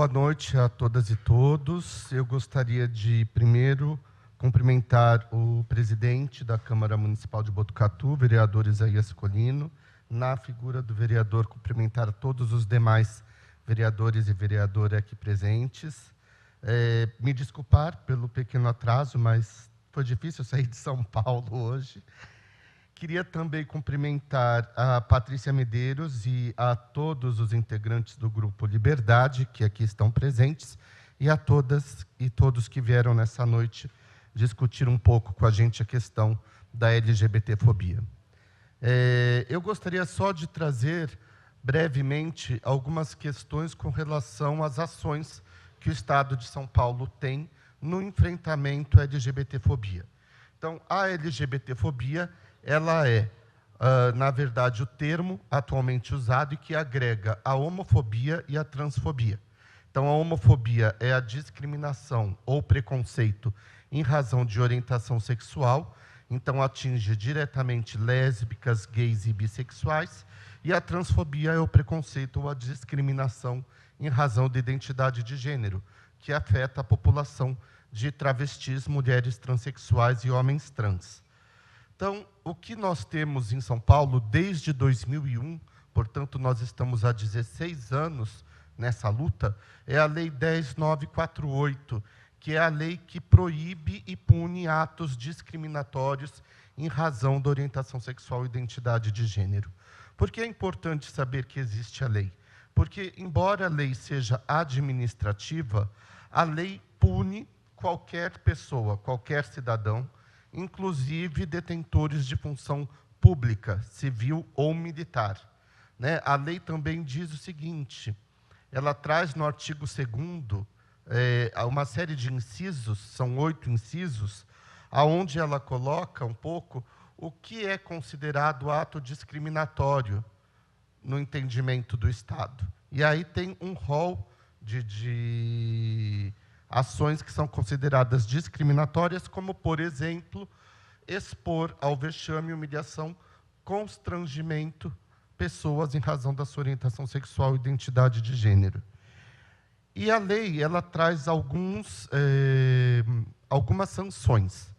Boa noite a todas e todos. Eu gostaria de, primeiro, cumprimentar o presidente da Câmara Municipal de Botucatu, vereador Isaías Colino, na figura do vereador, cumprimentar todos os demais vereadores e vereadoras aqui presentes. Me desculpar pelo pequeno atraso, mas foi difícil sair de São Paulo hoje. Queria também cumprimentar a Patrícia Medeiros e a todos os integrantes do Grupo Liberdade, que aqui estão presentes, e a todas e todos que vieram nessa noite discutir um pouco com a gente a questão da LGBTfobia. Eu gostaria só de trazer brevemente algumas questões com relação às ações que o Estado de São Paulo tem no enfrentamento à LGBTfobia. Então, a LGBTfobia, ela é, na verdade, o termo atualmente usado e que agrega a homofobia e a transfobia. Então, a homofobia é a discriminação ou preconceito em razão de orientação sexual, então atinge diretamente lésbicas, gays e bissexuais, e a transfobia é o preconceito ou a discriminação em razão de identidade de gênero, que afeta a população de travestis, mulheres transexuais e homens trans. Então, o que nós temos em São Paulo desde 2001, portanto, nós estamos há 16 anos nessa luta, é a Lei 10.948, que é a lei que proíbe e pune atos discriminatórios em razão da orientação sexual e identidade de gênero. Por que é importante saber que existe a lei? Porque, embora a lei seja administrativa, a lei pune qualquer pessoa, qualquer cidadão, inclusive detentores de função pública, civil ou militar. A lei também diz o seguinte, ela traz no artigo 2º uma série de incisos, são 8 incisos, aonde ela coloca um pouco o que é considerado ato discriminatório no entendimento do Estado. E aí tem um rol de ações que são consideradas discriminatórias, como, por exemplo, expor ao vexame, humilhação, constrangimento pessoas em razão da sua orientação sexual e identidade de gênero. E a lei, ela traz algumas sanções.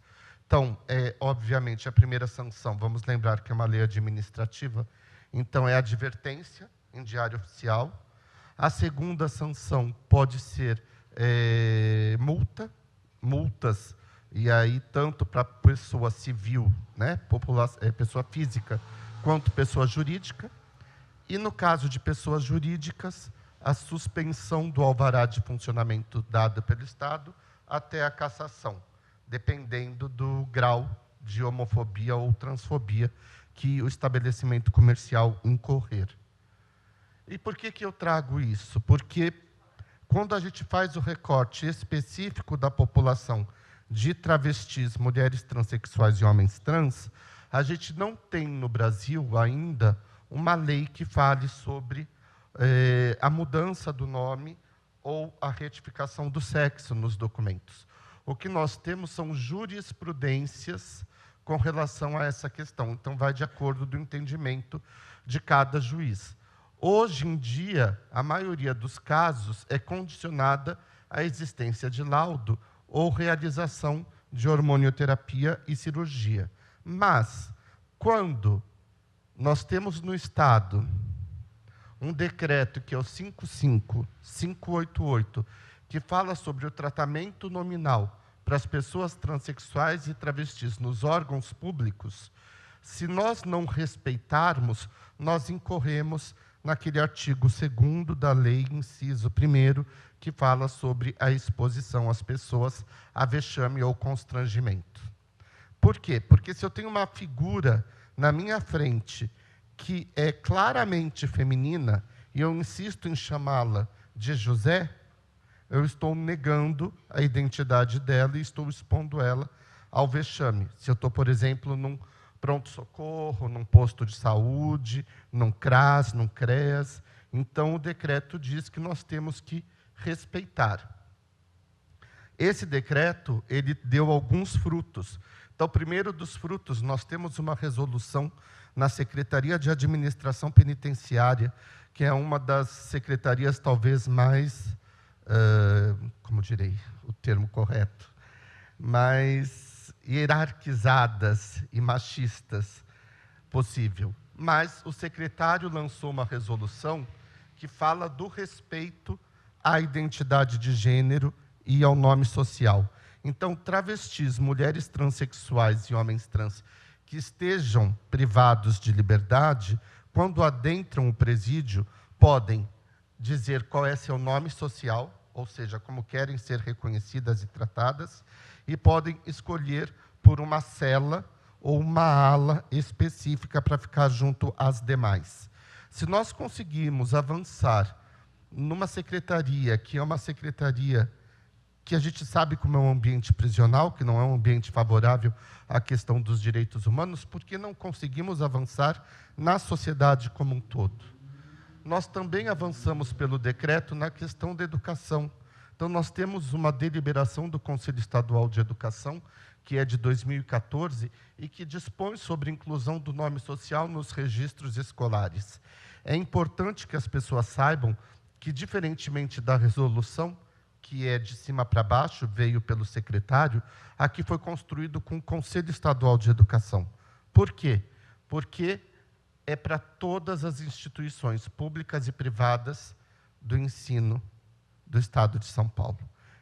Então, obviamente, a primeira sanção, vamos lembrar que é uma lei administrativa, então é advertência em diário oficial. A segunda sanção pode ser multas, e aí tanto para pessoa civil, pessoa física, quanto pessoa jurídica. E no caso de pessoas jurídicas, a suspensão do alvará de funcionamento dado pelo Estado até a cassação, dependendo do grau de homofobia ou transfobia que o estabelecimento comercial incorrer. E por que eu trago isso? Porque quando a gente faz o recorte específico da população de travestis, mulheres transexuais e homens trans, a gente não tem no Brasil ainda uma lei que fale sobre a mudança do nome ou a retificação do sexo nos documentos. O que nós temos são jurisprudências com relação a essa questão. Então, vai de acordo do entendimento de cada juiz. Hoje em dia, a maioria dos casos é condicionada à existência de laudo ou realização de hormonioterapia e cirurgia. Mas, quando nós temos no Estado um decreto, que é o 55588, que fala sobre o tratamento nominal para as pessoas transexuais e travestis nos órgãos públicos, se nós não respeitarmos, nós incorremos naquele artigo 2º da lei, inciso 1º, que fala sobre a exposição às pessoas a vexame ou constrangimento. Por quê? Porque se eu tenho uma figura na minha frente que é claramente feminina, e eu insisto em chamá-la de José, eu estou negando a identidade dela e estou expondo ela ao vexame. Se eu estou, por exemplo, num pronto-socorro, num posto de saúde, num CRAS, num CREAS, então o decreto diz que nós temos que respeitar. Esse decreto, ele deu alguns frutos. Então, o primeiro dos frutos, nós temos uma resolução na Secretaria de Administração Penitenciária, que é uma das secretarias talvez mais como direi o termo correto, mais hierarquizadas e machistas possível. Mas o secretário lançou uma resolução que fala do respeito à identidade de gênero e ao nome social. Então, travestis, mulheres transexuais e homens trans que estejam privados de liberdade, quando adentram o presídio, podem dizer qual é seu nome social, ou seja, como querem ser reconhecidas e tratadas, e podem escolher por uma cela ou uma ala específica para ficar junto às demais. Se nós conseguirmos avançar numa secretaria, que é uma secretaria que a gente sabe como é um ambiente prisional, que não é um ambiente favorável à questão dos direitos humanos, por que não conseguimos avançar na sociedade como um todo? Nós também avançamos pelo decreto na questão da educação. Então, nós temos uma deliberação do Conselho Estadual de Educação, que é de 2014, e que dispõe sobre a inclusão do nome social nos registros escolares. É importante que as pessoas saibam que, diferentemente da resolução, que é de cima para baixo, veio pelo secretário, aqui foi construído com o Conselho Estadual de Educação. Por quê? Porque é para todas as instituições públicas e privadas do ensino do Estado de São Paulo.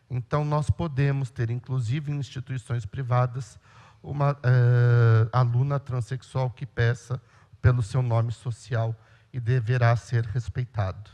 Então, nós podemos ter, inclusive em instituições privadas, uma aluna transexual que peça pelo seu nome social e deverá ser respeitado.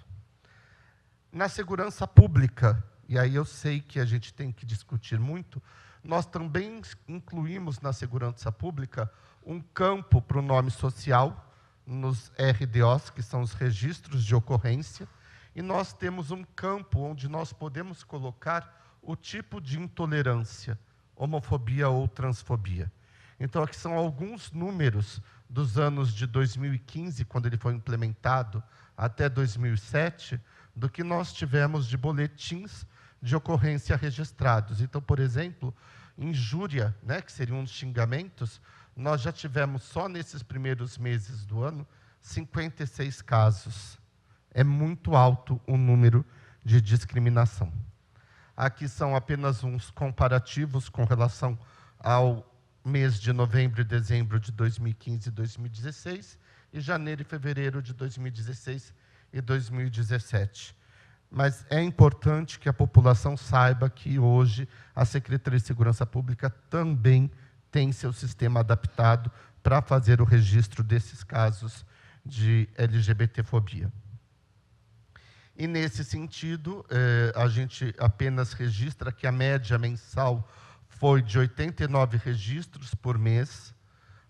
Na segurança pública, e aí eu sei que a gente tem que discutir muito, nós também incluímos na segurança pública um campo para o nome social, nos RDOs, que são os registros de ocorrência, e nós temos um campo onde nós podemos colocar o tipo de intolerância, homofobia ou transfobia. Então, aqui são alguns números dos anos de 2015, quando ele foi implementado, até 2007, do que nós tivemos de boletins de ocorrência registrados. Então, por exemplo, injúria, né, que seriam os xingamentos, nós já tivemos, só nesses primeiros meses do ano, 56 casos. É muito alto o número de discriminação. Aqui são apenas uns comparativos com relação ao mês de novembro e dezembro de 2015 e 2016, e janeiro e fevereiro de 2016 e 2017. Mas é importante que a população saiba que hoje a Secretaria de Segurança Pública também tem seu sistema adaptado para fazer o registro desses casos de LGBTfobia. E, nesse sentido, a gente apenas registra que a média mensal foi de 89 registros por mês,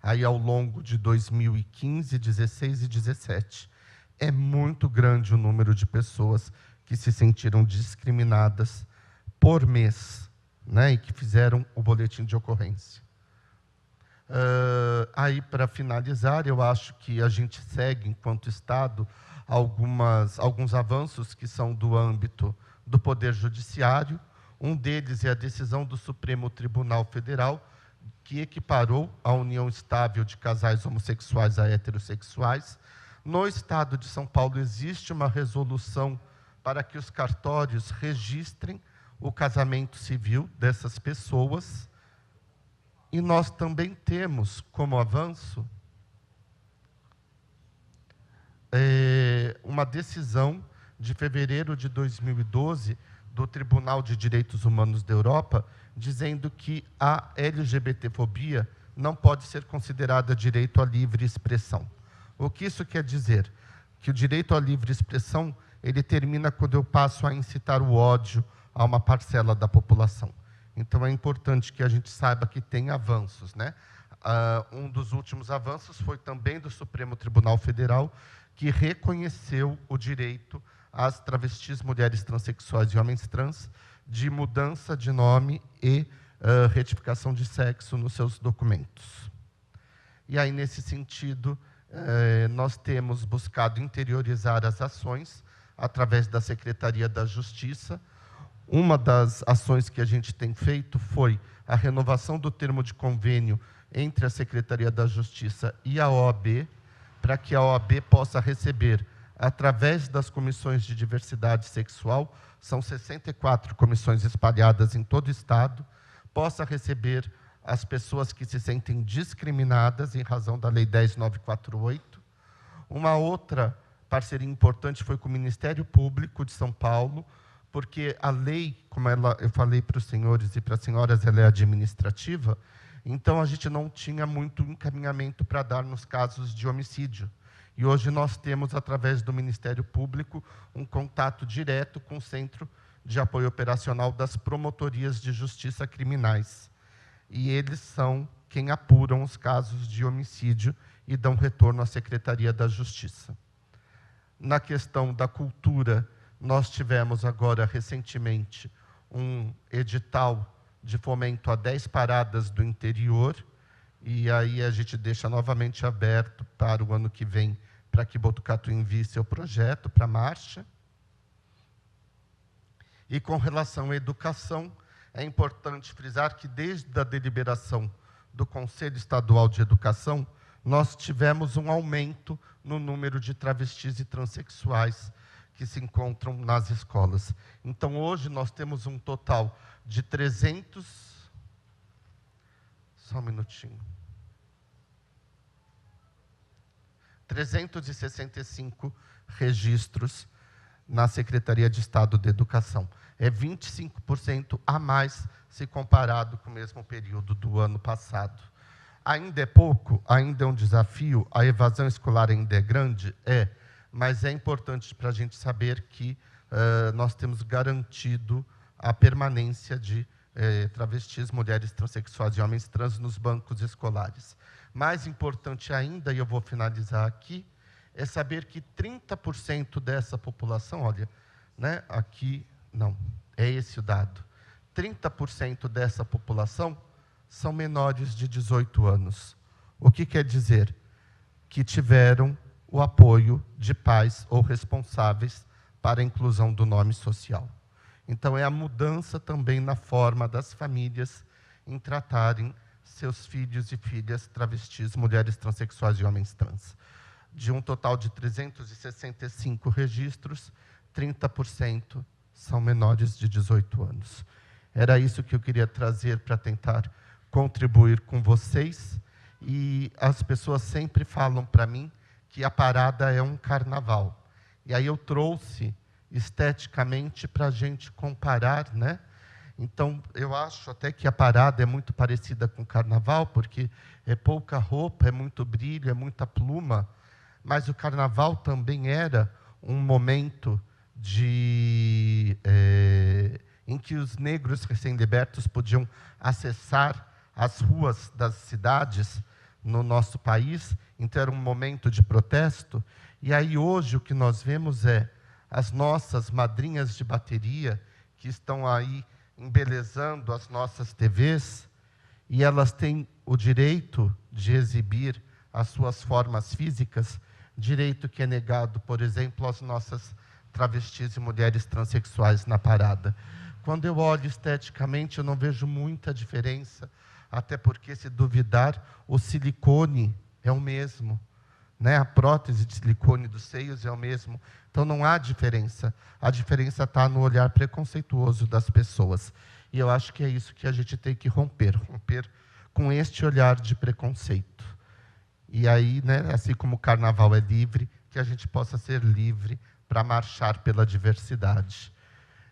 aí ao longo de 2015, 16 e 17. É muito grande o número de pessoas que se sentiram discriminadas por mês, né, e que fizeram o boletim de ocorrência. Aí, para finalizar, eu acho que a gente segue, enquanto Estado, alguns avanços que são do âmbito do Poder Judiciário. Um deles é a decisão do Supremo Tribunal Federal, que equiparou a união estável de casais homossexuais a heterossexuais. No Estado de São Paulo existe uma resolução para que os cartórios registrem o casamento civil dessas pessoas. E nós também temos, como avanço, uma decisão de fevereiro de 2012 do Tribunal de Direitos Humanos da Europa, dizendo que a LGBTfobia não pode ser considerada direito à livre expressão. O que isso quer dizer? Que o direito à livre expressão ele termina quando eu passo a incitar o ódio a uma parcela da população. Então, é importante que a gente saiba que tem avanços, né? Um dos últimos avanços foi também do Supremo Tribunal Federal, que reconheceu o direito às travestis, mulheres transexuais e homens trans de mudança de nome e retificação de sexo nos seus documentos. E aí, nesse sentido, nós temos buscado interiorizar as ações através da Secretaria da Justiça. Uma das ações que a gente tem feito foi a renovação do termo de convênio entre a Secretaria da Justiça e a OAB, para que a OAB possa receber através das comissões de diversidade sexual, são 64 comissões espalhadas em todo o Estado, possa receber as pessoas que se sentem discriminadas em razão da Lei 10.948. Uma outra parceria importante foi com o Ministério Público de São Paulo, porque a lei, como eu falei para os senhores e para as senhoras, ela é administrativa, então a gente não tinha muito encaminhamento para dar nos casos de homicídio. E hoje nós temos, através do Ministério Público, um contato direto com o Centro de Apoio Operacional das Promotorias de Justiça Criminais. E eles são quem apuram os casos de homicídio e dão retorno à Secretaria da Justiça. Na questão da cultura, nós tivemos agora, recentemente, um edital de fomento a 10 paradas do interior, e aí a gente deixa novamente aberto para o ano que vem, para que Botucatu envie seu projeto para a marcha. E com relação à educação, é importante frisar que desde a deliberação do Conselho Estadual de Educação, nós tivemos um aumento no número de travestis e transexuais que se encontram nas escolas. Então, hoje, nós temos um total de 365 registros na Secretaria de Estado de Educação. É 25% a mais se comparado com o mesmo período do ano passado. Ainda é pouco, ainda é um desafio, a evasão escolar ainda é grande? É, mas é importante para a gente saber que nós temos garantido a permanência de travestis, mulheres transexuais e homens trans nos bancos escolares. Mais importante ainda, e eu vou finalizar aqui, é saber que 30% dessa população, olha, né, aqui, não, é esse o dado, 30% dessa população são menores de 18 anos. O que quer dizer? Que tiveram o apoio de pais ou responsáveis para a inclusão do nome social. Então, é a mudança também na forma das famílias em tratarem seus filhos e filhas travestis, mulheres transexuais e homens trans. De um total de 365 registros, 30% são menores de 18 anos. Era isso que eu queria trazer para tentar contribuir com vocês. E as pessoas sempre falam para mim que a parada é um carnaval. E aí eu trouxe esteticamente para a gente comparar, né? Então, eu acho até que a parada é muito parecida com o carnaval, porque é pouca roupa, é muito brilho, é muita pluma, mas o carnaval também era um momento em que os negros recém-libertos podiam acessar as ruas das cidades no nosso país, então era um momento de protesto. E aí hoje o que nós vemos é as nossas madrinhas de bateria, que estão aí embelezando as nossas TVs, e elas têm o direito de exibir as suas formas físicas, direito que é negado, por exemplo, às nossas travestis e mulheres transexuais na parada. Quando eu olho esteticamente, eu não vejo muita diferença, até porque, se duvidar, o silicone é o mesmo, né? A prótese de silicone dos seios é o mesmo. Então, não há diferença. A diferença está no olhar preconceituoso das pessoas. E eu acho que é isso que a gente tem que romper com este olhar de preconceito. E aí, né, assim como o carnaval é livre, que a gente possa ser livre para marchar pela diversidade.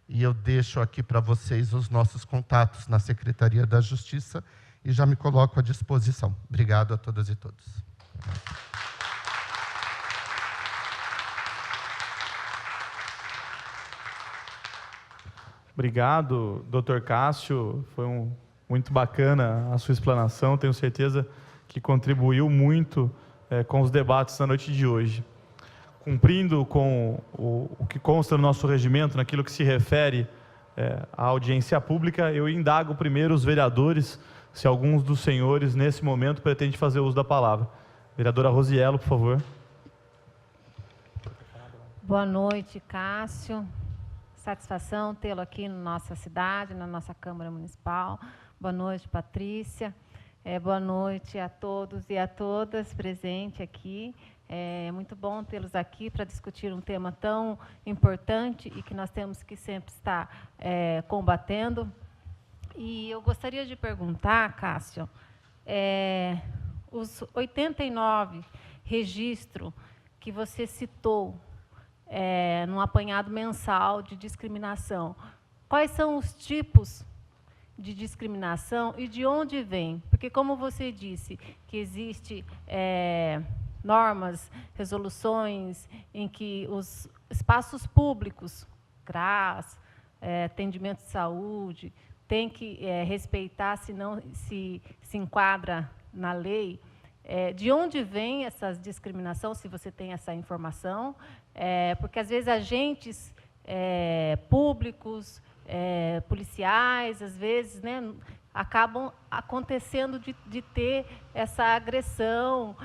E eu deixo aqui para vocês os nossos contatos na Secretaria da Justiça e já me coloco à disposição. Obrigado a todas e todos. Obrigado, Dr. Cássio. Foi muito bacana a sua explanação. Tenho certeza que contribuiu muito com os debates da noite de hoje. Cumprindo com o que consta no nosso regimento, naquilo que se refere à audiência pública, eu indago primeiro os vereadores, se alguns dos senhores, nesse momento, pretendem fazer uso da palavra. Vereadora Rosiello, por favor. Boa noite, Cássio. Satisfação tê-lo aqui na nossa cidade, na nossa Câmara Municipal. Boa noite, Patrícia. Boa noite a todos e a todas presentes aqui. É muito bom tê-los aqui para discutir um tema tão importante e que nós temos que sempre estar combatendo. E eu gostaria de perguntar, Cássio, os 89 registros que você citou num apanhado mensal de discriminação, quais são os tipos de discriminação e de onde vem? Porque, como você disse, que existe normas, resoluções em que os espaços públicos, CRAS, atendimento de saúde, tem que respeitar, senão se enquadra na lei. De onde vem essa discriminação, se você tem essa informação? Porque, às vezes, agentes públicos, policiais, às vezes, né, acabam acontecendo de ter essa agressão,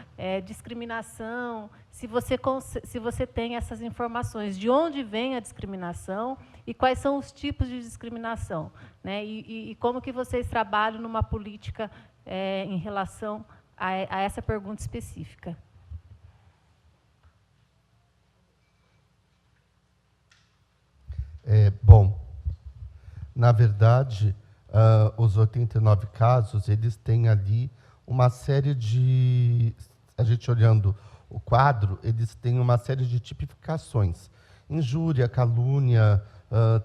discriminação. Se você tem essas informações, de onde vem a discriminação e quais são os tipos de discriminação, né? E como que vocês trabalham numa política em relação a essa pergunta específica? Bom, na verdade, os 89 casos, eles têm ali uma série de... A gente olhando o quadro, eles têm uma série de tipificações. Injúria, calúnia,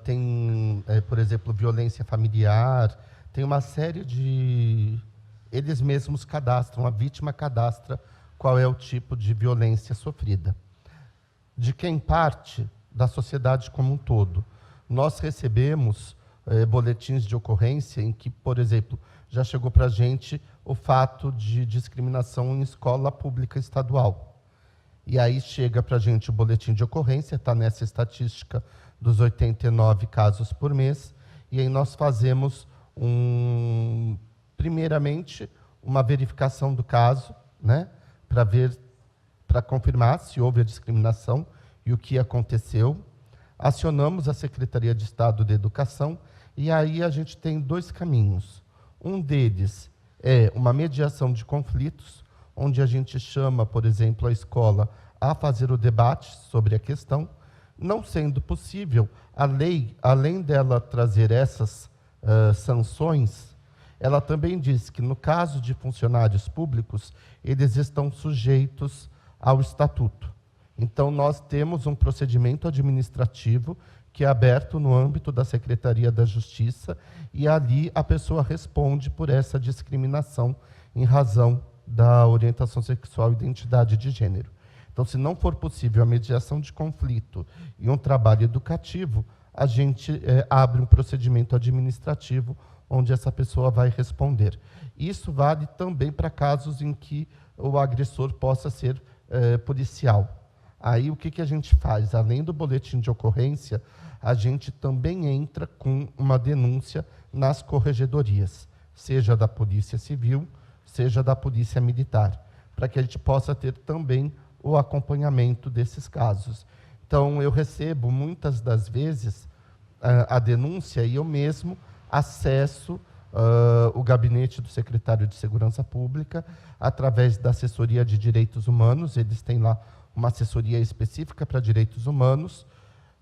tem, por exemplo, violência familiar, tem uma série de... Eles mesmos cadastram, a vítima cadastra qual é o tipo de violência sofrida. De quem parte? Da sociedade como um todo. Nós recebemos boletins de ocorrência em que, por exemplo, já chegou para a gente o fato de discriminação em escola pública estadual. E aí chega para a gente o boletim de ocorrência, está nessa estatística dos 89 casos por mês, e aí nós fazemos, primeiramente, uma verificação do caso, né, para confirmar se houve a discriminação e o que aconteceu. Acionamos a Secretaria de Estado de Educação, e aí a gente tem dois caminhos. Um deles é uma mediação de conflitos, onde a gente chama, por exemplo, a escola a fazer o debate sobre a questão. Não sendo possível, a lei, além dela trazer essas sanções, ela também diz que, no caso de funcionários públicos, eles estão sujeitos ao estatuto. Então, nós temos um procedimento administrativo que é aberto no âmbito da Secretaria da Justiça, e ali a pessoa responde por essa discriminação em razão da orientação sexual e identidade de gênero. Então, se não for possível a mediação de conflito e um trabalho educativo, a gente abre um procedimento administrativo onde essa pessoa vai responder. Isso vale também para casos em que o agressor possa ser policial. Aí, o que a gente faz? Além do boletim de ocorrência, a gente também entra com uma denúncia nas corregedorias, seja da Polícia Civil, seja da Polícia Militar, para que a gente possa ter também o acompanhamento desses casos. Então, eu recebo, muitas das vezes, a denúncia e eu mesmo acesso o gabinete do secretário de Segurança Pública, através da Assessoria de Direitos Humanos. Eles têm lá uma assessoria específica para direitos humanos,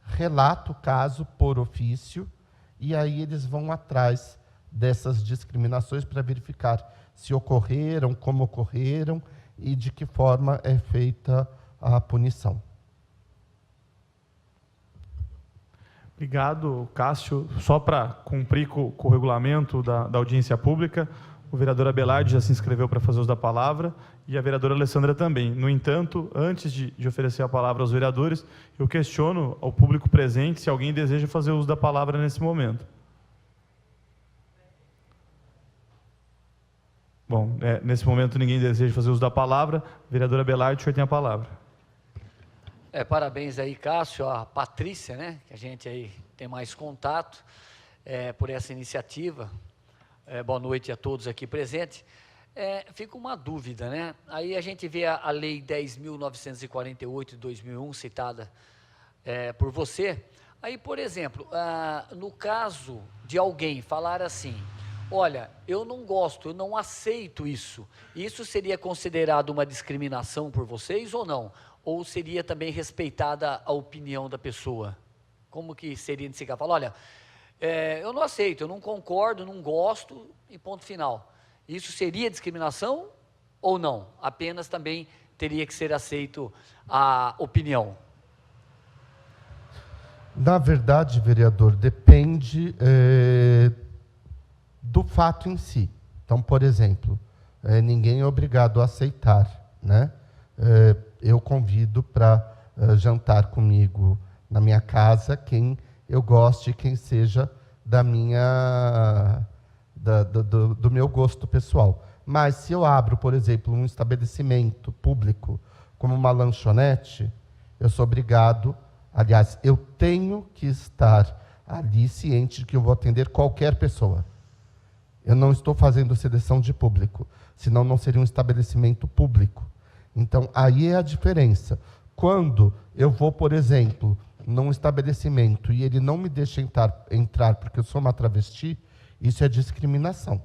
relato o caso por ofício, e aí eles vão atrás dessas discriminações para verificar se ocorreram, como ocorreram e de que forma é feita a punição. Obrigado, Cássio. Só para cumprir com o regulamento da audiência pública, o vereador Abelardo já se inscreveu para fazer uso da palavra e a vereadora Alessandra também. No entanto, antes de oferecer a palavra aos vereadores, eu questiono ao público presente se alguém deseja fazer uso da palavra nesse momento. Bom, nesse momento ninguém deseja fazer uso da palavra. Vereadora Abelardo, o senhor tem a palavra. Parabéns aí, Cássio, a Patrícia, né, que a gente aí tem mais contato, por essa iniciativa. Boa noite a todos aqui presentes. Fica uma dúvida, né? Aí a gente vê a Lei 10.948 de 2001, citada por você. Aí, por exemplo, no caso de alguém falar assim, olha, eu não gosto, eu não aceito isso. Isso seria considerado uma discriminação por vocês ou não? Ou seria também respeitada a opinião da pessoa? Como que seria nesse caso? Fala, olha, eu não aceito, eu não concordo, não gosto e ponto final. Isso seria discriminação ou não? Apenas também teria que ser aceito a opinião? Na verdade, vereador, depende do fato em si. Então, por exemplo, ninguém é obrigado a aceitar, né? Eu convido para jantar comigo na minha casa quem eu goste, quem seja da minha, do meu gosto pessoal. Mas se eu abro, por exemplo, um estabelecimento público, como uma lanchonete, eu sou obrigado, aliás, eu tenho que estar ali ciente de que eu vou atender qualquer pessoa. Eu não estou fazendo seleção de público, senão não seria um estabelecimento público. Então, aí é a diferença. Quando eu vou, por exemplo, num estabelecimento e ele não me deixa entrar porque eu sou uma travesti, isso é discriminação.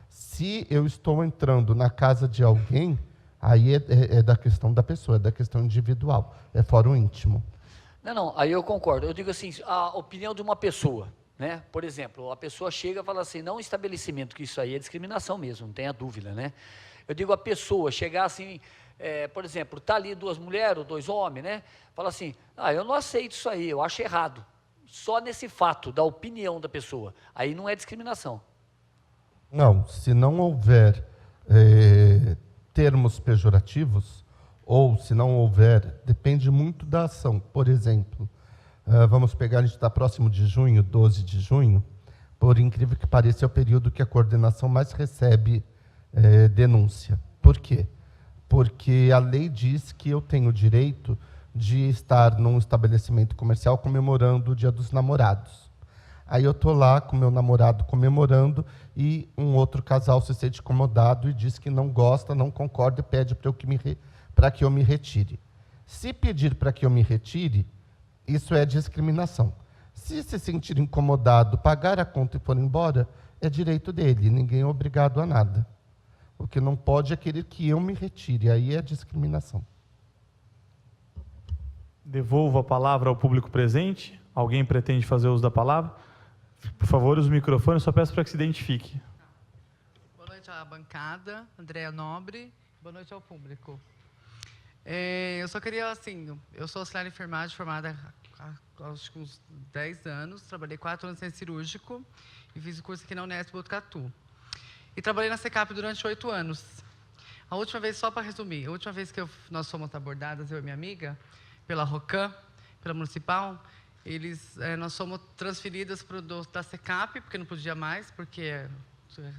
Se eu estou entrando na casa de alguém, aí é da questão da pessoa, é da questão individual, é fórum íntimo. Não, aí eu concordo. Eu digo assim, a opinião de uma pessoa, né? Por exemplo, a pessoa chega e fala assim, não estabelecimento, que isso aí é discriminação mesmo, não tenha dúvida, né? Eu digo a pessoa chegar assim, por exemplo, tá ali 2 mulheres ou 2 homens, né? Fala assim, eu não aceito isso aí, eu acho errado. Só nesse fato da opinião da pessoa, aí não é discriminação. Não, se não houver termos pejorativos, ou se não houver, depende muito da ação. Por exemplo, vamos pegar, a gente está próximo de junho, 12 de junho, por incrível que pareça, é o período que a coordenação mais recebe denúncia. Por quê? Porque a lei diz que eu tenho o direito de estar num estabelecimento comercial comemorando o Dia dos Namorados. Aí eu estou lá com meu namorado comemorando e um outro casal se sente incomodado e diz que não gosta, não concorda e pede para que eu me retire. Se pedir para que eu me retire, isso é discriminação. Se sentir incomodado, pagar a conta e for embora, é direito dele, ninguém é obrigado a nada. O que não pode é querer que eu me retire, aí é discriminação. Devolvo a palavra ao público presente. Alguém pretende fazer uso da palavra? Por favor, os microfones, só peço para que se identifique. Boa noite à bancada, Andréa Nobre. Boa noite ao público. Eu só queria, assim, eu sou auxiliar de enfermagem formada há acho que uns 10 anos, trabalhei 4 anos em cirúrgico e fiz o curso aqui na Unesp Botucatu. E trabalhei na SECAP durante 8 anos. A última vez, só para resumir, a última vez que nós fomos abordadas, eu e minha amiga, pela ROCAM, pela Municipal, nós fomos transferidas da SECAP, porque não podia mais, porque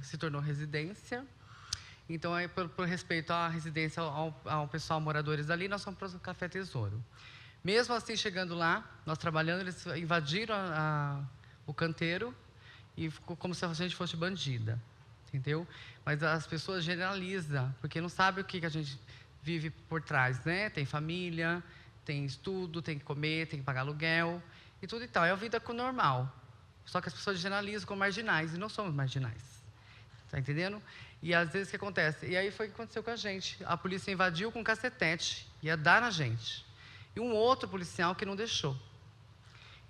se tornou residência. Então, por respeito à residência, ao pessoal, moradores ali, nós fomos para o Café Tesouro. Mesmo assim, chegando lá, nós trabalhando, eles invadiram o canteiro e ficou como se a gente fosse bandida, entendeu? Mas as pessoas generalizam, porque não sabem o que a gente vive por trás, né? Tem família, tem estudo, tem que comer, tem que pagar aluguel e tudo e tal. É a vida normal. Só que as pessoas generalizam como marginais, e não somos marginais. Está entendendo? E às vezes o que acontece? E aí foi o que aconteceu com a gente. A polícia invadiu com um cacetete, ia dar na gente. E um outro policial que não deixou.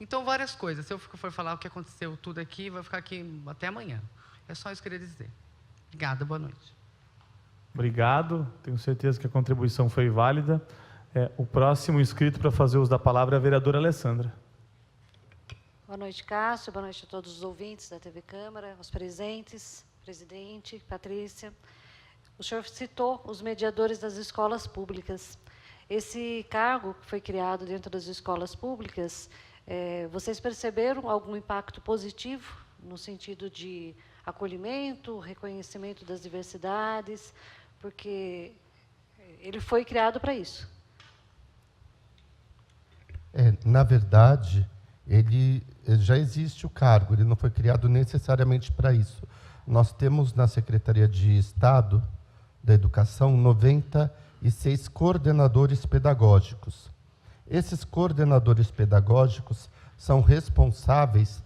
Então, várias coisas. Se eu for falar o que aconteceu tudo aqui, vai ficar aqui até amanhã. É só isso que eu queria dizer. Obrigada, boa noite. Obrigado, tenho certeza que a contribuição foi válida. O próximo inscrito para fazer uso da palavra é a vereadora Alessandra. Boa noite, Cássio. Boa noite a todos os ouvintes da TV Câmara, aos presentes, presidente, Patrícia. O senhor citou os mediadores das escolas públicas. Esse cargo que foi criado dentro das escolas públicas, vocês perceberam algum impacto positivo no sentido de acolhimento, reconhecimento das diversidades, porque ele foi criado para isso? Na verdade, ele já existe o cargo, ele não foi criado necessariamente para isso. Nós temos na Secretaria de Estado da Educação 96 coordenadores pedagógicos. Esses coordenadores pedagógicos são responsáveis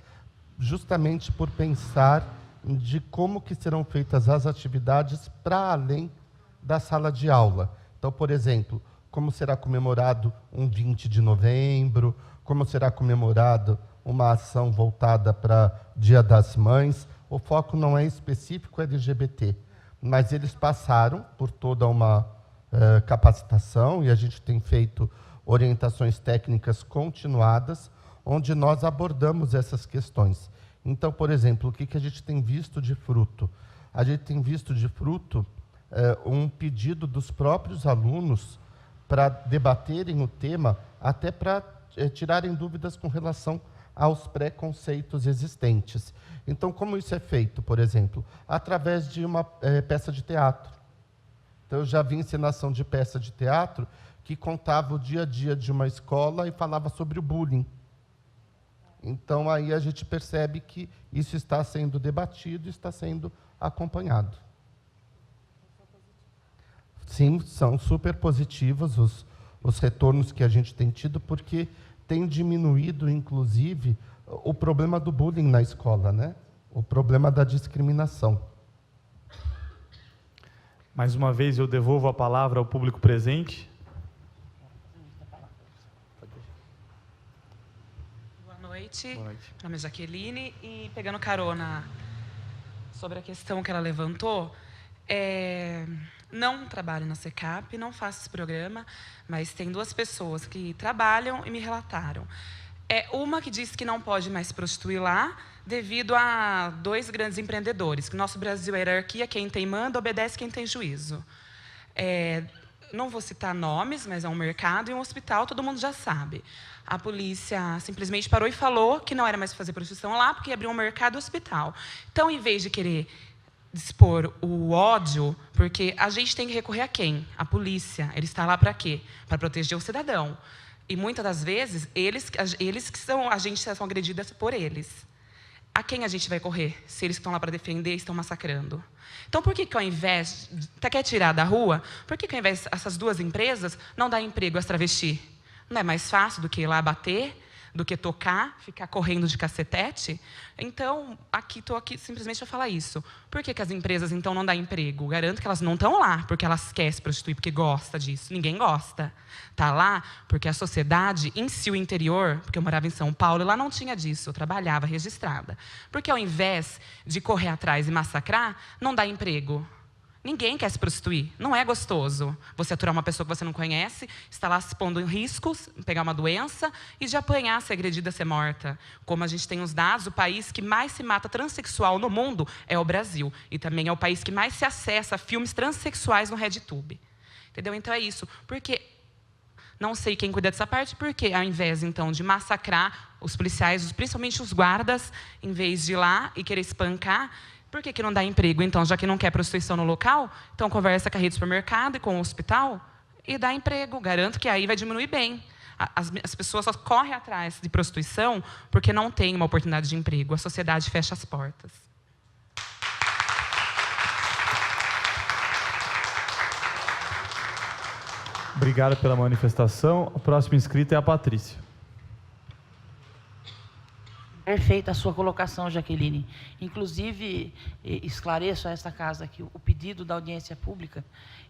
justamente por pensar de como que serão feitas as atividades para além da sala de aula. Então, por exemplo, como será comemorado um 20 de novembro, como será comemorado uma ação voltada para Dia das Mães. O foco não é específico LGBT, mas eles passaram por toda uma capacitação e a gente tem feito orientações técnicas continuadas, onde nós abordamos essas questões. Então, por exemplo, o que a gente tem visto de fruto? A gente tem visto de fruto um pedido dos próprios alunos para debaterem o tema, até para tirarem dúvidas com relação aos preconceitos existentes. Então, como isso é feito, por exemplo? Através de uma peça de teatro. Então, eu já vi encenação de peça de teatro que contava o dia a dia de uma escola e falava sobre o bullying. Então, aí a gente percebe que isso está sendo debatido e está sendo acompanhado. Sim, são super positivos os retornos que a gente tem tido, porque tem diminuído, inclusive, o problema do bullying na escola, né? O problema da discriminação. Mais uma vez, eu devolvo a palavra ao público presente. Boa noite. Boa noite. Meu nome é Jaqueline, e pegando carona sobre a questão que ela levantou, não trabalho na SECAP, não faço esse programa, mas tem duas pessoas que trabalham e me relataram. Uma que disse que não pode mais se prostituir lá, devido a dois grandes empreendedores, que no nosso Brasil, a hierarquia, quem tem manda, obedece quem tem juízo. Não vou citar nomes, mas é um mercado e um hospital, todo mundo já sabe. A polícia simplesmente parou e falou que não era mais fazer prostituição lá, porque abriu um mercado e hospital. Então, em vez de querer dispor o ódio, porque a gente tem que recorrer a quem? A polícia. Ele está lá para quê? Para proteger o cidadão. E, muitas das vezes, eles que são, a gente são agredidas por eles. A quem a gente vai correr, se eles estão lá para defender e estão massacrando? Então, por que ao invés, até quer tirar da rua, por que ao invés essas duas empresas não dá emprego às travestis? Não é mais fácil do que ir lá bater, do que tocar, ficar correndo de cacetete? Então, estou aqui simplesmente para falar isso. Por que as empresas, então, não dão emprego? Garanto que elas não estão lá porque elas querem se prostituir, porque gosta disso. Ninguém gosta. Está lá porque a sociedade, em si, o interior, porque eu morava em São Paulo, e lá não tinha disso, eu trabalhava registrada. Porque, ao invés de correr atrás e massacrar, não dá emprego. Ninguém quer se prostituir. Não é gostoso você aturar uma pessoa que você não conhece, está lá se expondo em riscos, pegar uma doença e de apanhar, ser agredida, ser morta. Como a gente tem os dados, o país que mais se mata transexual no mundo é o Brasil. E também é o país que mais se acessa a filmes transexuais no RedTube. Entendeu? Então é isso. Porque não sei quem cuida dessa parte, porque ao invés, então, de massacrar os policiais, principalmente os guardas, em vez de ir lá e querer espancar, por que não dá emprego, então, já que não quer prostituição no local? Então, conversa com a rede de supermercado e com o hospital e dá emprego. Garanto que aí vai diminuir bem. As pessoas só correm atrás de prostituição porque não tem uma oportunidade de emprego. A sociedade fecha as portas. Obrigado pela manifestação. A próxima inscrita é a Patrícia. Perfeita a sua colocação, Jaqueline. Inclusive, esclareço a esta casa que o pedido da audiência pública,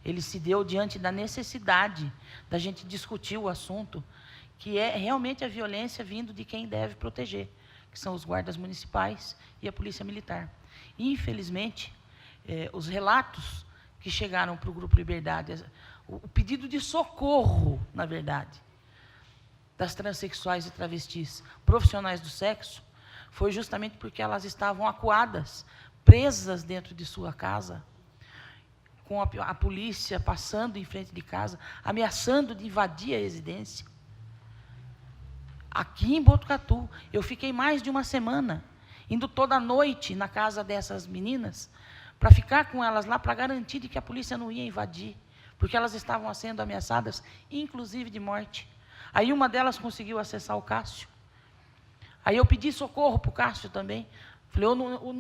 ele se deu diante da necessidade da gente discutir o assunto, que é realmente a violência vindo de quem deve proteger, que são os guardas municipais e a polícia militar. Infelizmente, os relatos que chegaram para o Grupo Liberdade, o pedido de socorro, na verdade, das transexuais e travestis profissionais do sexo, foi justamente porque elas estavam acuadas, presas dentro de sua casa, com a polícia passando em frente de casa, ameaçando de invadir a residência. Aqui em Botucatu, eu fiquei mais de uma semana, indo toda noite na casa dessas meninas, para ficar com elas lá, para garantir de que a polícia não ia invadir, porque elas estavam sendo ameaçadas, inclusive de morte. Aí uma delas conseguiu acessar o Cássio. Aí eu pedi socorro para o Cássio também. Falei,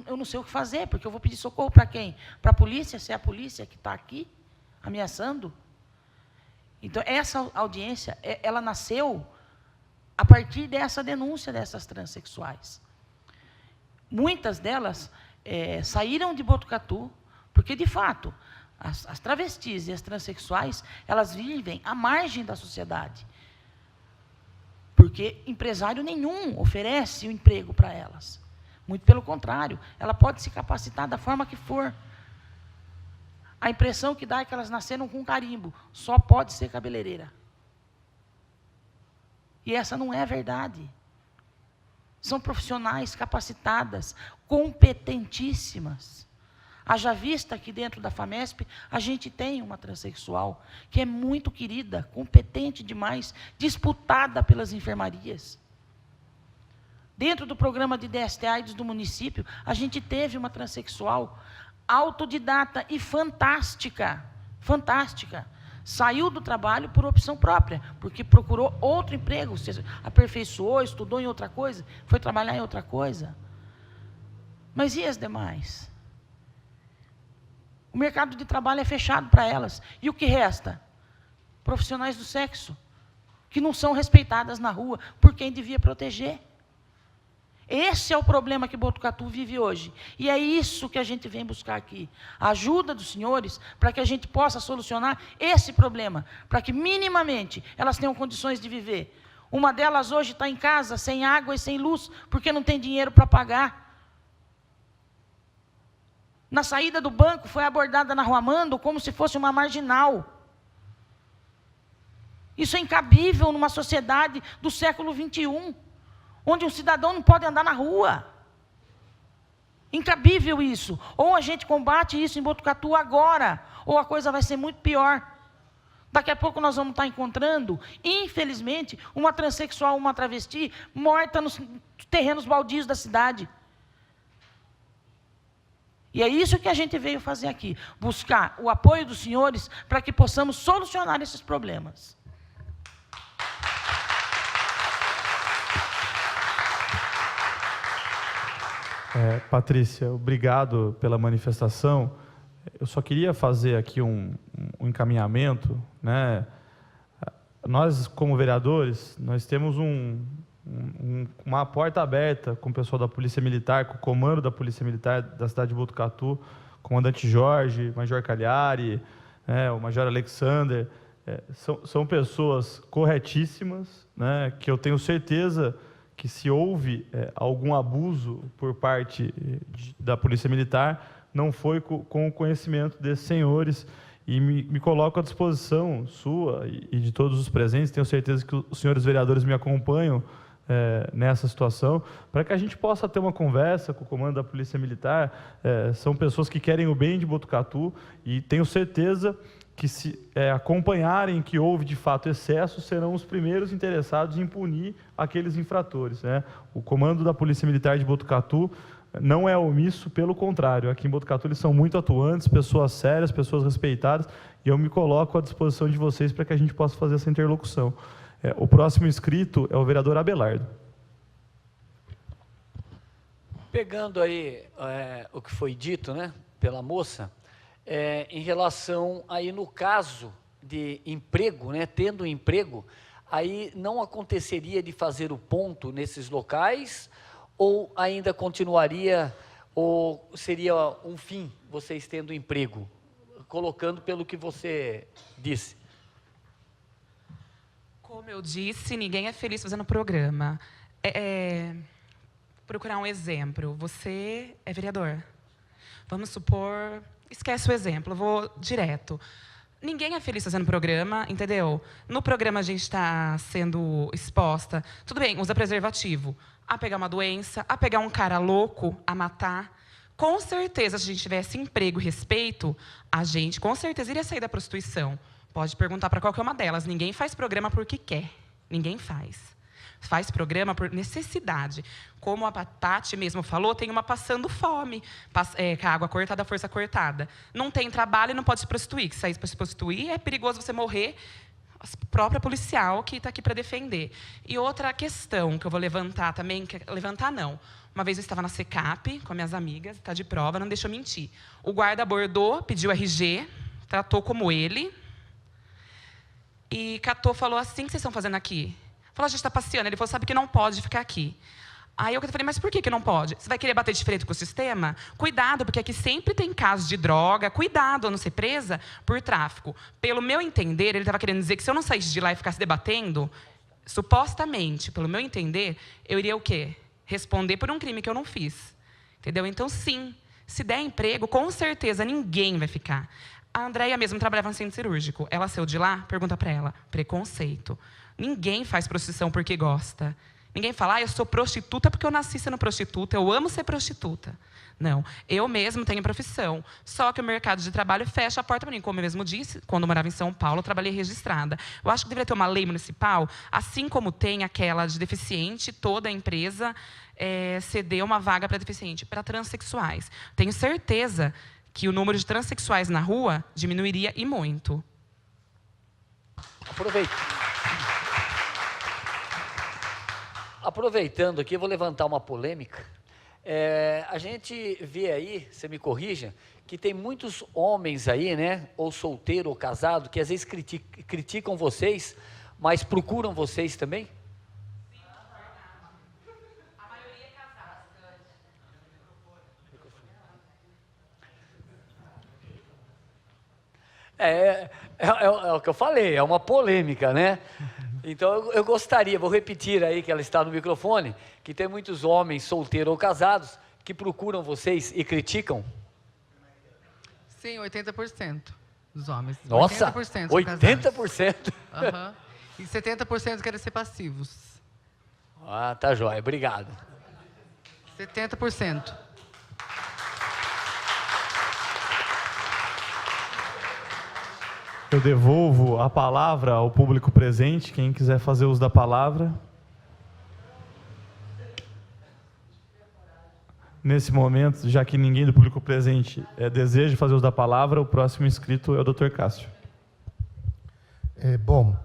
eu não sei o que fazer, porque eu vou pedir socorro para quem? Para a polícia, se é a polícia que está aqui, ameaçando? Então, essa audiência, ela nasceu a partir dessa denúncia dessas transexuais. Muitas delas saíram de Botucatu, porque, de fato, as travestis e as transexuais, elas vivem à margem da sociedade. Porque empresário nenhum oferece o emprego para elas. Muito pelo contrário, ela pode se capacitar da forma que for. A impressão que dá é que elas nasceram com carimbo, só pode ser cabeleireira. E essa não é a verdade. São profissionais capacitadas, competentíssimas. Haja vista que dentro da FAMESP a gente tem uma transexual que é muito querida, competente demais, disputada pelas enfermarias. Dentro do programa de DST-AIDS do município, a gente teve uma transexual autodidata e fantástica, fantástica. Saiu do trabalho por opção própria, porque procurou outro emprego, se aperfeiçoou, estudou em outra coisa, foi trabalhar em outra coisa. Mas e as demais? O mercado de trabalho é fechado para elas. E o que resta? Profissionais do sexo, que não são respeitadas na rua por quem devia proteger. Esse é o problema que Botucatu vive hoje. E é isso que a gente vem buscar aqui. A ajuda dos senhores para que a gente possa solucionar esse problema, para que minimamente elas tenham condições de viver. Uma delas hoje está em casa, sem água e sem luz, porque não tem dinheiro para pagar. Na saída do banco, foi abordada na Rua Amando como se fosse uma marginal. Isso é incabível numa sociedade do século XXI. Onde um cidadão não pode andar na rua. Incabível isso. Ou a gente combate isso em Botucatu agora, ou a coisa vai ser muito pior. Daqui a pouco nós vamos estar encontrando, infelizmente, uma transexual, uma travesti, morta nos terrenos baldios da cidade. E é isso que a gente veio fazer aqui, buscar o apoio dos senhores para que possamos solucionar esses problemas. Patrícia, obrigado pela manifestação. Eu só queria fazer aqui um encaminhamento, né? Nós, como vereadores, nós temos uma porta aberta com o pessoal da Polícia Militar, com o comando da Polícia Militar da cidade de Botucatu, comandante Jorge, Major Cagliari, o Major Alexander. São pessoas corretíssimas, né? Que eu tenho certeza que se houve algum abuso por parte da Polícia Militar, não foi com o conhecimento desses senhores, e me coloco à disposição sua e de todos os presentes, tenho certeza que os senhores vereadores me acompanham nessa situação, para que a gente possa ter uma conversa com o comando da Polícia Militar. São pessoas que querem o bem de Botucatu, e tenho certeza que, se acompanharem que houve de fato excesso, serão os primeiros interessados em punir aqueles infratores, né? O comando da Polícia Militar de Botucatu não é omisso, pelo contrário. Aqui em Botucatu eles são muito atuantes, pessoas sérias, pessoas respeitadas, e eu me coloco à disposição de vocês para que a gente possa fazer essa interlocução. O próximo inscrito é o vereador Abelardo. Pegando aí o que foi dito, né, pela moça, em relação aí no caso de emprego, né, tendo emprego, aí não aconteceria de fazer o ponto nesses locais, ou ainda continuaria, ou seria um fim vocês tendo emprego, colocando pelo que você disse? Como eu disse, ninguém é feliz fazendo programa. Procurar um exemplo. Você é vereador. Vamos supor... Esquece o exemplo, eu vou direto. Ninguém é feliz fazendo programa, entendeu? No programa a gente está sendo exposta, tudo bem, usa preservativo, a pegar uma doença, a pegar um cara louco, a matar. Com certeza, se a gente tivesse emprego e respeito, a gente com certeza iria sair da prostituição. Pode perguntar para qualquer uma delas. Ninguém faz programa porque quer. Ninguém faz. Faz programa por necessidade. Como a Tati mesmo falou, tem uma passando fome, com a água cortada, a força cortada. Não tem trabalho e não pode se prostituir. Que sair para se prostituir é perigoso você morrer. A própria policial que está aqui para defender. E outra questão que eu vou levantar também, levantar não. Uma vez eu estava na SECAP com minhas amigas, está de prova, não deixa eu mentir. O guarda abordou, pediu RG, tratou como ele. E catou, falou assim: o que vocês estão fazendo aqui? Falou: a gente está passeando. Ele falou: sabe que não pode ficar aqui. Aí eu falei, mas por que não pode? Você vai querer bater de frente com o sistema? Cuidado, porque aqui sempre tem casos de droga. Cuidado a não ser presa por tráfico. Pelo meu entender, ele estava querendo dizer que se eu não saísse de lá e ficasse debatendo, supostamente, pelo meu entender, eu iria o quê? Responder por um crime que eu não fiz. Entendeu? Então, sim, se der emprego, com certeza ninguém vai ficar. A Andréia mesmo trabalhava no centro cirúrgico. Ela saiu de lá, pergunta para ela, preconceito. Ninguém faz prostituição porque gosta. Ninguém fala, eu sou prostituta porque eu nasci sendo prostituta, eu amo ser prostituta. Não, eu mesmo tenho profissão. Só que o mercado de trabalho fecha a porta para mim. Como eu mesmo disse, quando eu morava em São Paulo, eu trabalhei registrada. Eu acho que deveria ter uma lei municipal, assim como tem aquela de deficiente, toda a empresa ceder uma vaga para deficiente, para transexuais. Tenho certeza que o número de transexuais na rua diminuiria e muito. Aproveitando aqui, eu vou levantar uma polêmica. A gente vê aí, você me corrija, que tem muitos homens aí, né, ou solteiro ou casado, que às vezes criticam vocês, mas procuram vocês também? Sim, a maioria é casada. É o que eu falei, é uma polêmica, né? Então, eu gostaria, vou repetir aí que ela está no microfone, que tem muitos homens solteiros ou casados que procuram vocês e criticam. Sim, 80% dos homens. Nossa, 80%. 80%? Uhum. E 70% querem ser passivos. Ah, tá jóia, obrigado. 70%. Eu devolvo a palavra ao público presente, quem quiser fazer uso da palavra. Nesse momento, já que ninguém do público presente deseja fazer uso da palavra, o próximo inscrito é o Dr. Cássio. Bom,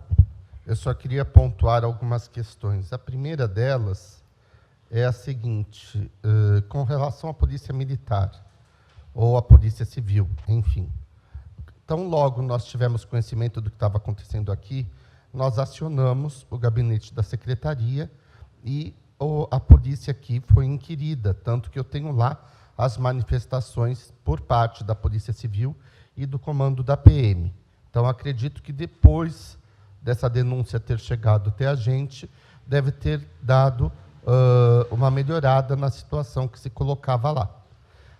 eu só queria pontuar algumas questões. A primeira delas é a seguinte, com relação à polícia militar, ou à polícia civil, enfim. Tão logo nós tivemos conhecimento do que estava acontecendo aqui, nós acionamos o gabinete da secretaria e a polícia aqui foi inquirida, tanto que eu tenho lá as manifestações por parte da Polícia Civil e do comando da PM. Então, acredito que depois dessa denúncia ter chegado até a gente, deve ter dado uma melhorada na situação que se colocava lá.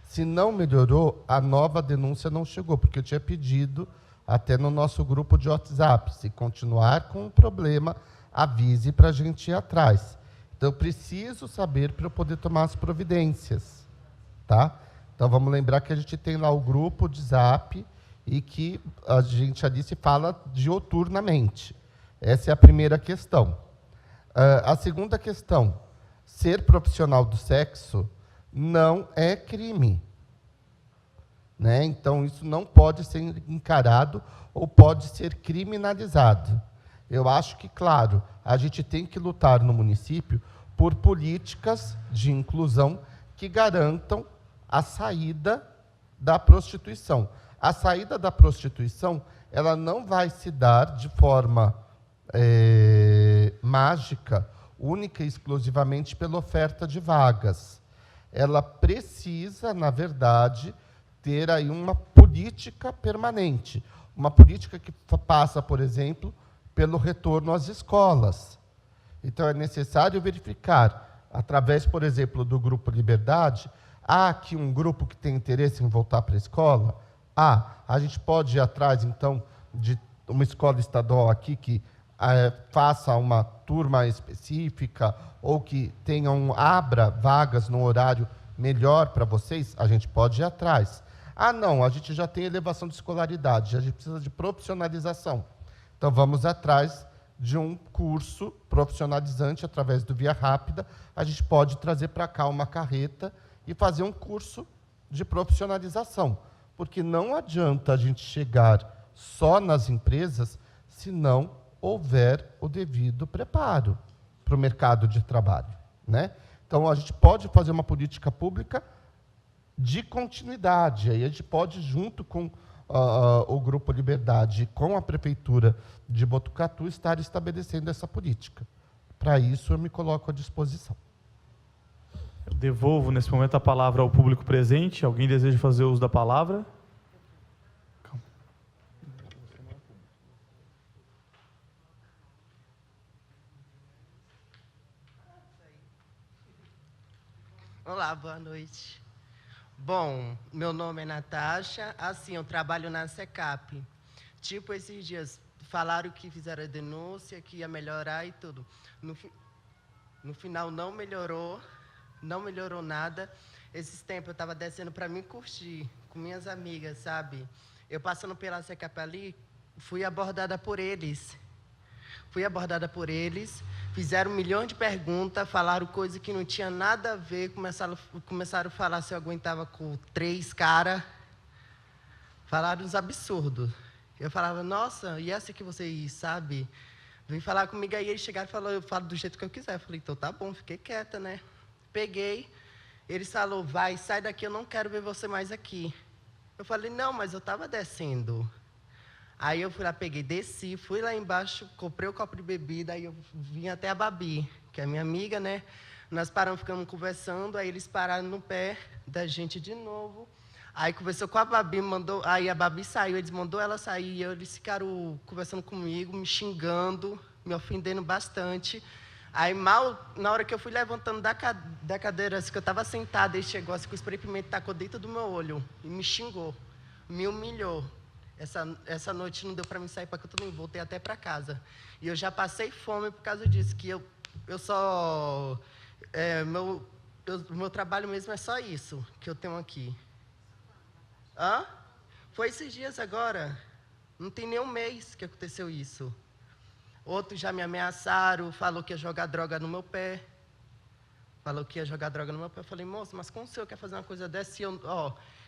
Se não melhorou, a nova denúncia não chegou, porque eu tinha pedido, até no nosso grupo de WhatsApp, se continuar com o problema, avise para a gente ir atrás. Então, eu preciso saber para eu poder tomar as providências. Tá? Então, vamos lembrar que a gente tem lá o grupo de Zap e que a gente ali se fala diuturnamente. Essa é a primeira questão. A segunda questão, ser profissional do sexo não é crime. Né? Então, isso não pode ser encarado ou pode ser criminalizado. Eu acho que, claro, a gente tem que lutar no município por políticas de inclusão que garantam a saída da prostituição. A saída da prostituição, ela não vai se dar de forma mágica, única e exclusivamente pela oferta de vagas. Ela precisa, na verdade, ter aí uma política permanente. Uma política que passa, por exemplo, pelo retorno às escolas. Então, é necessário verificar, através, por exemplo, do Grupo Liberdade, há aqui um grupo que tem interesse em voltar para a escola? A gente pode ir atrás, então, de uma escola estadual aqui que faça uma turma específica ou que abra vagas no horário melhor para vocês, a gente pode ir atrás. Não, a gente já tem elevação de escolaridade, a gente precisa de profissionalização. Então, vamos atrás de um curso profissionalizante através do Via Rápida. A gente pode trazer para cá uma carreta e fazer um curso de profissionalização, porque não adianta a gente chegar só nas empresas se não houver o devido preparo para o mercado de trabalho. Né? Então, a gente pode fazer uma política pública de continuidade. Aí a gente pode, junto com o Grupo Liberdade, com a Prefeitura de Botucatu, estar estabelecendo essa política. Para isso, eu me coloco à disposição. Devolvo nesse momento a palavra ao público presente. Alguém deseja fazer uso da palavra? Olá, boa noite. Bom, meu nome é Natasha, assim, eu trabalho na SECAP. Tipo, esses dias falaram que fizeram a denúncia, que ia melhorar e tudo. No final não melhorou nada. Esses tempos eu estava descendo para me curtir com minhas amigas, sabe? Eu passando pela SECAP ali, fui abordada por eles. Fizeram 1 milhão de perguntas, falaram coisa que não tinha nada a ver, começaram a falar se eu aguentava com 3 caras. Falaram uns absurdos. Eu falava, nossa, e essa que vocês sabem? Vem falar comigo aí, eles chegaram e falaram, eu falo do jeito que eu quiser. Eu falei, então tá bom, fiquei quieta, né? Peguei, eles falaram, vai, sai daqui, eu não quero ver você mais aqui. Eu falei, não, mas eu estava descendo. Aí eu fui lá, peguei, desci, fui lá embaixo, comprei o copo de bebida, aí eu vim até a Babi, que é minha amiga, né? Nós paramos, ficamos conversando, aí eles pararam no pé da gente de novo. Aí conversou com a Babi, aí a Babi saiu, eles mandou ela sair, e eles ficaram conversando comigo, me xingando, me ofendendo bastante. Aí mal, na hora que eu fui levantando da cadeira, assim, que eu estava sentada, ele chegou assim, com o spray de pimenta, tacou dentro do meu olho e me xingou, me humilhou. Essa noite não deu para mim sair para canto nenhum, voltei até para casa. E eu já passei fome por causa disso, que eu só... meu trabalho mesmo é só isso que eu tenho aqui. Hã? Foi esses dias agora. Não tem nem um mês que aconteceu isso. Outros já me ameaçaram, falou que ia jogar droga no meu pé. Eu falei, moço, mas como o senhor quer fazer uma coisa dessa?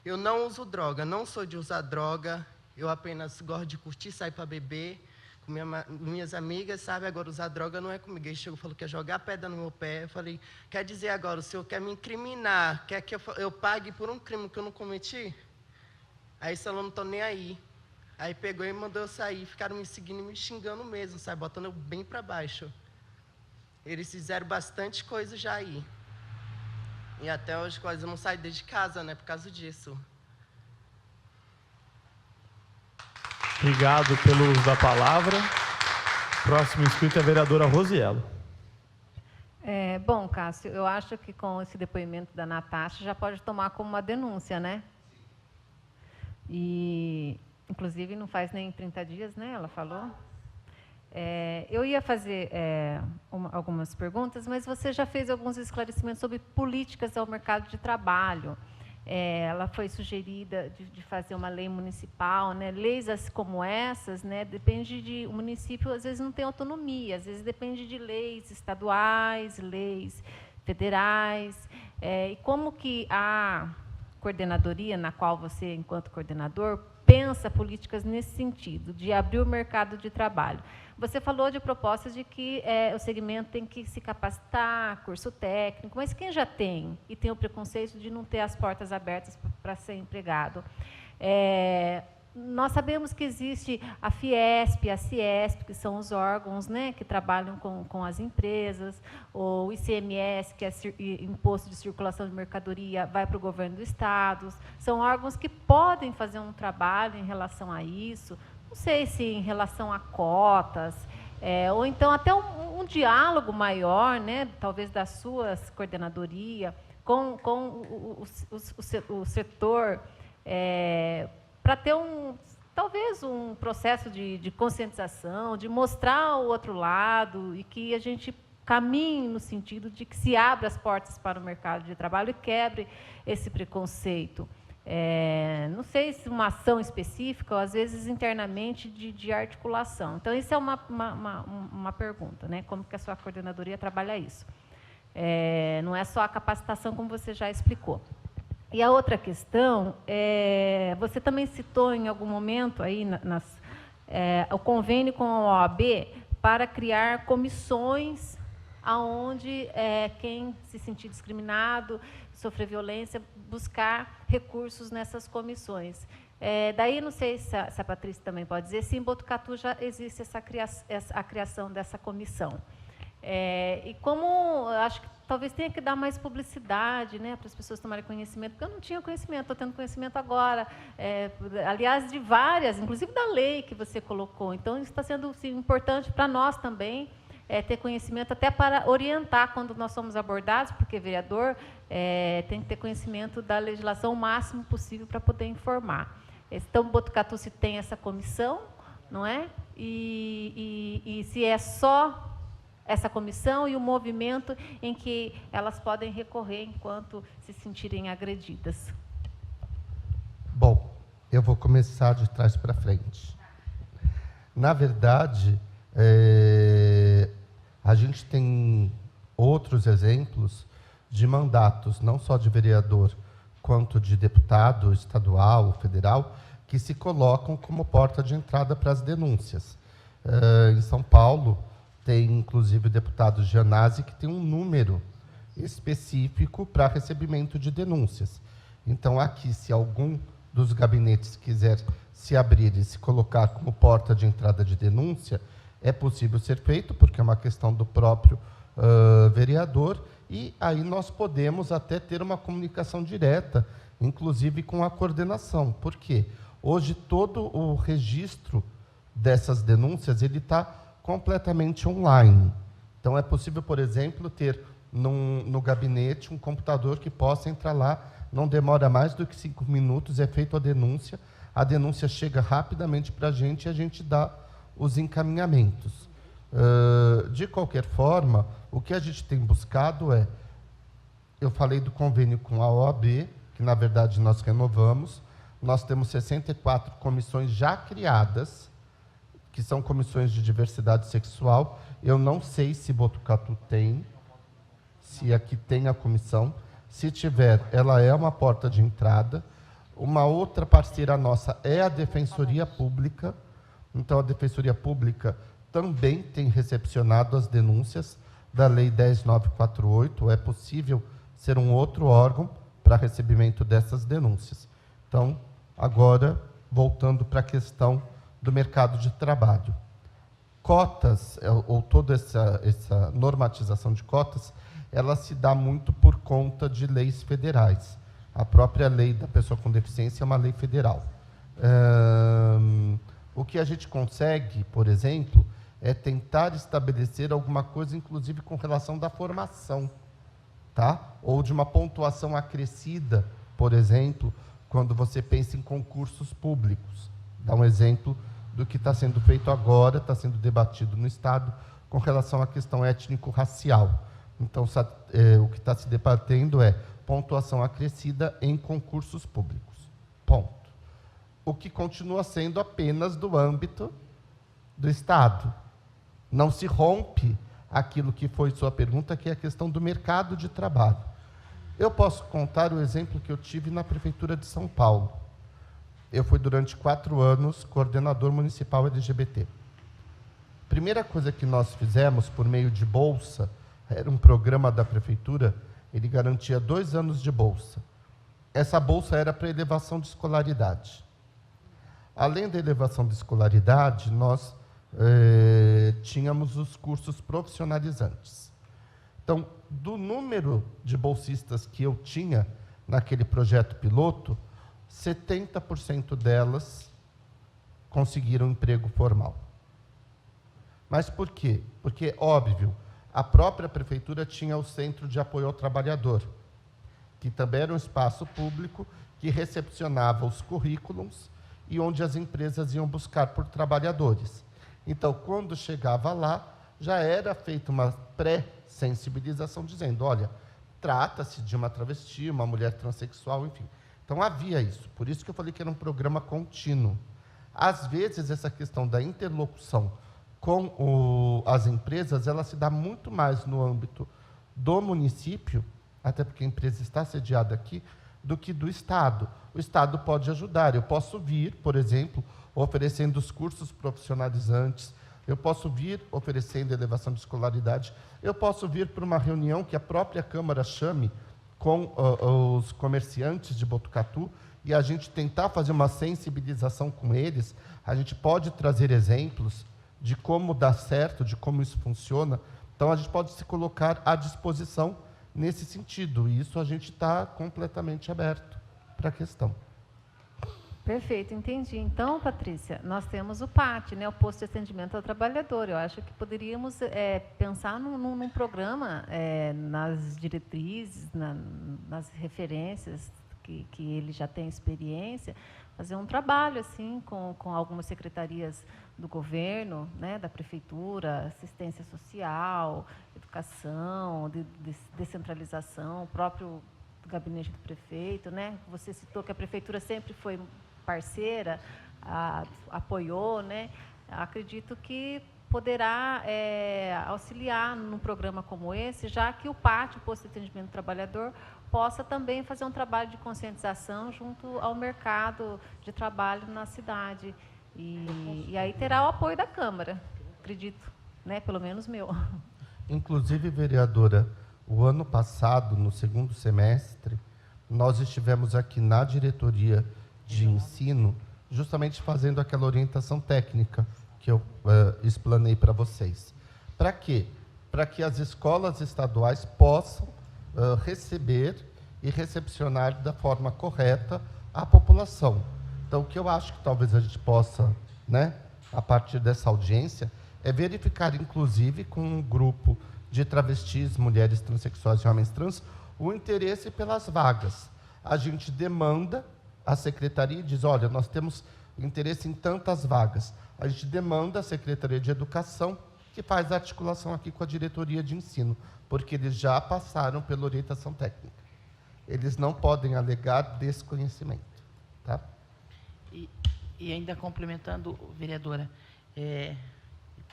Eu não uso droga, não sou de usar droga. Eu apenas gosto de curtir, sair para beber com minhas amigas, sabe? Agora, usar droga não é comigo. Ele chegou e falou que ia jogar pedra no meu pé. Eu falei, quer dizer agora, o senhor quer me incriminar? Quer que eu pague por um crime que eu não cometi? Aí, eu não estou nem aí. Aí, pegou e mandou eu sair. Ficaram me seguindo e me xingando mesmo, sabe? Botando eu bem para baixo. Eles fizeram bastante coisa já aí. E até hoje, quase eu não saio de casa, né? Por causa disso. Obrigado pelo uso da palavra. Próximo inscrito é a vereadora Rosielo. Bom, Cássio, eu acho que com esse depoimento da Natasha já pode tomar como uma denúncia, né? E, inclusive, não faz nem 30 dias, né? Ela falou. Eu ia fazer algumas perguntas, mas você já fez alguns esclarecimentos sobre políticas ao mercado de trabalho. Ela foi sugerida de fazer uma lei municipal, né? Leis como essas, né? Depende de... O município, às vezes, não tem autonomia, às vezes depende de leis estaduais, leis federais. E como que a coordenadoria, na qual você, enquanto coordenador, pensa políticas nesse sentido, de abrir o mercado de trabalho? Você falou de propostas de que o segmento tem que se capacitar, curso técnico, mas quem já tem e tem o preconceito de não ter as portas abertas para ser empregado? Nós sabemos que existe a Fiesp, a Ciesp, que são os órgãos, né, que trabalham com as empresas, o ICMS, que é Imposto de Circulação de Mercadoria, vai para o governo do Estado. São órgãos que podem fazer um trabalho em relação a isso. Não sei se em relação a cotas, ou então até um diálogo maior, né, talvez da sua coordenadoria, com o setor, para ter talvez um processo de conscientização, de mostrar o outro lado e que a gente caminhe no sentido de que se abra as portas para o mercado de trabalho e quebre esse preconceito. Não sei se uma ação específica ou, às vezes, internamente de articulação. Então, isso é uma pergunta, né? Como que a sua coordenadoria trabalha isso? Não é só a capacitação, como você já explicou. E a outra questão, você também citou em algum momento aí o convênio com a OAB para criar comissões aonde quem se sentir discriminado, sofrer violência, buscar recursos nessas comissões. Daí, não sei se a Patrícia também pode dizer, se em Botucatu já existe a criação dessa comissão. E como, acho que talvez tenha que dar mais publicidade, né, para as pessoas tomarem conhecimento, porque eu não tinha conhecimento, estou tendo conhecimento agora, aliás, de várias, inclusive da lei que você colocou. Então, isso está sendo sim, importante para nós também, ter conhecimento até para orientar quando nós somos abordados, porque vereador tem que ter conhecimento da legislação o máximo possível para poder informar. Então, Botucatu se tem essa comissão, não é? E se é só essa comissão e o movimento em que elas podem recorrer enquanto se sentirem agredidas. Bom, eu vou começar de trás para frente. Na verdade, a gente tem outros exemplos de mandatos, não só de vereador, quanto de deputado estadual, federal, que se colocam como porta de entrada para as denúncias. Em São Paulo, tem, inclusive, o deputado Gianazzi, que tem um número específico para recebimento de denúncias. Então, aqui, se algum dos gabinetes quiser se abrir e se colocar como porta de entrada de denúncia, é possível ser feito, porque é uma questão do próprio vereador, e aí nós podemos até ter uma comunicação direta, inclusive com a coordenação. Por quê? Hoje, todo o registro dessas denúncias ele está completamente online. Então, é possível, por exemplo, ter no gabinete um computador que possa entrar lá, não demora mais do que 5 minutos, é feita a denúncia chega rapidamente para a gente e a gente dá os encaminhamentos. De qualquer forma, o que a gente tem buscado eu falei do convênio com a OAB, que na verdade nós renovamos, nós temos 64 comissões já criadas, que são comissões de diversidade sexual. Eu não sei se Botucatu tem, se aqui tem a comissão. Se tiver, ela é uma porta de entrada. Uma outra parceira nossa é a Defensoria Pública. Então, a Defensoria Pública também tem recepcionado as denúncias da Lei 10.948. É possível ser um outro órgão para recebimento dessas denúncias. Então, agora, voltando para a questão do mercado de trabalho. Cotas, ou toda essa normatização de cotas, ela se dá muito por conta de leis federais. A própria lei da pessoa com deficiência é uma lei federal. O que a gente consegue, por exemplo, é tentar estabelecer alguma coisa, inclusive com relação da formação, tá? Ou de uma pontuação acrescida, por exemplo, quando você pensa em concursos públicos. Dá um exemplo do que está sendo feito agora, está sendo debatido no Estado com relação à questão étnico-racial. Então, o que está se debatendo é pontuação acrescida em concursos públicos. Ponto. O que continua sendo apenas do âmbito do Estado. Não se rompe aquilo que foi sua pergunta, que é a questão do mercado de trabalho. Eu posso contar o exemplo que eu tive na Prefeitura de São Paulo. Eu fui, durante 4 anos, coordenador municipal LGBT. Primeira coisa que nós fizemos, por meio de bolsa, era um programa da Prefeitura, ele garantia 2 anos de bolsa. Essa bolsa era para elevação de escolaridade. Além da elevação de escolaridade, nós tínhamos os cursos profissionalizantes. Então, do número de bolsistas que eu tinha naquele projeto piloto, 70% delas conseguiram emprego formal. Mas por quê? Porque, óbvio, a própria prefeitura tinha o Centro de Apoio ao Trabalhador, que também era um espaço público que recepcionava os currículos e onde as empresas iam buscar por trabalhadores. Então, quando chegava lá, já era feita uma pré-sensibilização, dizendo, olha, trata-se de uma travesti, uma mulher transexual, enfim. Então, havia isso. Por isso que eu falei que era um programa contínuo. Às vezes, essa questão da interlocução com as empresas, ela se dá muito mais no âmbito do município, até porque a empresa está sediada aqui, do que do Estado. O Estado pode ajudar. Eu posso vir, por exemplo, oferecendo os cursos profissionalizantes, eu posso vir oferecendo elevação de escolaridade, eu posso vir para uma reunião que a própria Câmara chame com os comerciantes de Botucatu e a gente tentar fazer uma sensibilização com eles. A gente pode trazer exemplos de como dá certo, de como isso funciona. Então, a gente pode se colocar à disposição nesse sentido. E isso a gente está completamente aberto para a questão. Perfeito, entendi. Então, Patrícia, nós temos o PAT, né, o Posto de Atendimento ao Trabalhador. Eu acho que poderíamos pensar num programa, nas diretrizes, nas referências que ele já tem experiência, fazer um trabalho assim com algumas secretarias do governo, né, da prefeitura, assistência social, educação, descentralização, o próprio gabinete do prefeito, né? Você citou que a prefeitura sempre foi parceira, apoiou, né? Acredito que poderá auxiliar num programa como esse, já que o PAT, o Posto de Atendimento do Trabalhador, possa também fazer um trabalho de conscientização junto ao mercado de trabalho na cidade. E aí terá o apoio da Câmara, acredito, né? Pelo menos meu. Inclusive, vereadora, o ano passado, no segundo semestre, nós estivemos aqui na diretoria de ensino, justamente fazendo aquela orientação técnica que eu explanei para vocês. Para quê? Para que as escolas estaduais possam receber e recepcionar da forma correta a população. Então, o que eu acho que talvez a gente possa, né, a partir dessa audiência, é verificar, inclusive, com um grupo de travestis, mulheres transexuais e homens trans, o interesse pelas vagas. A gente demanda, a secretaria diz, olha, nós temos interesse em tantas vagas. A gente demanda a Secretaria de Educação, que faz a articulação aqui com a diretoria de ensino, porque eles já passaram pela orientação técnica. Eles não podem alegar desconhecimento. Tá? E ainda complementando, vereadora,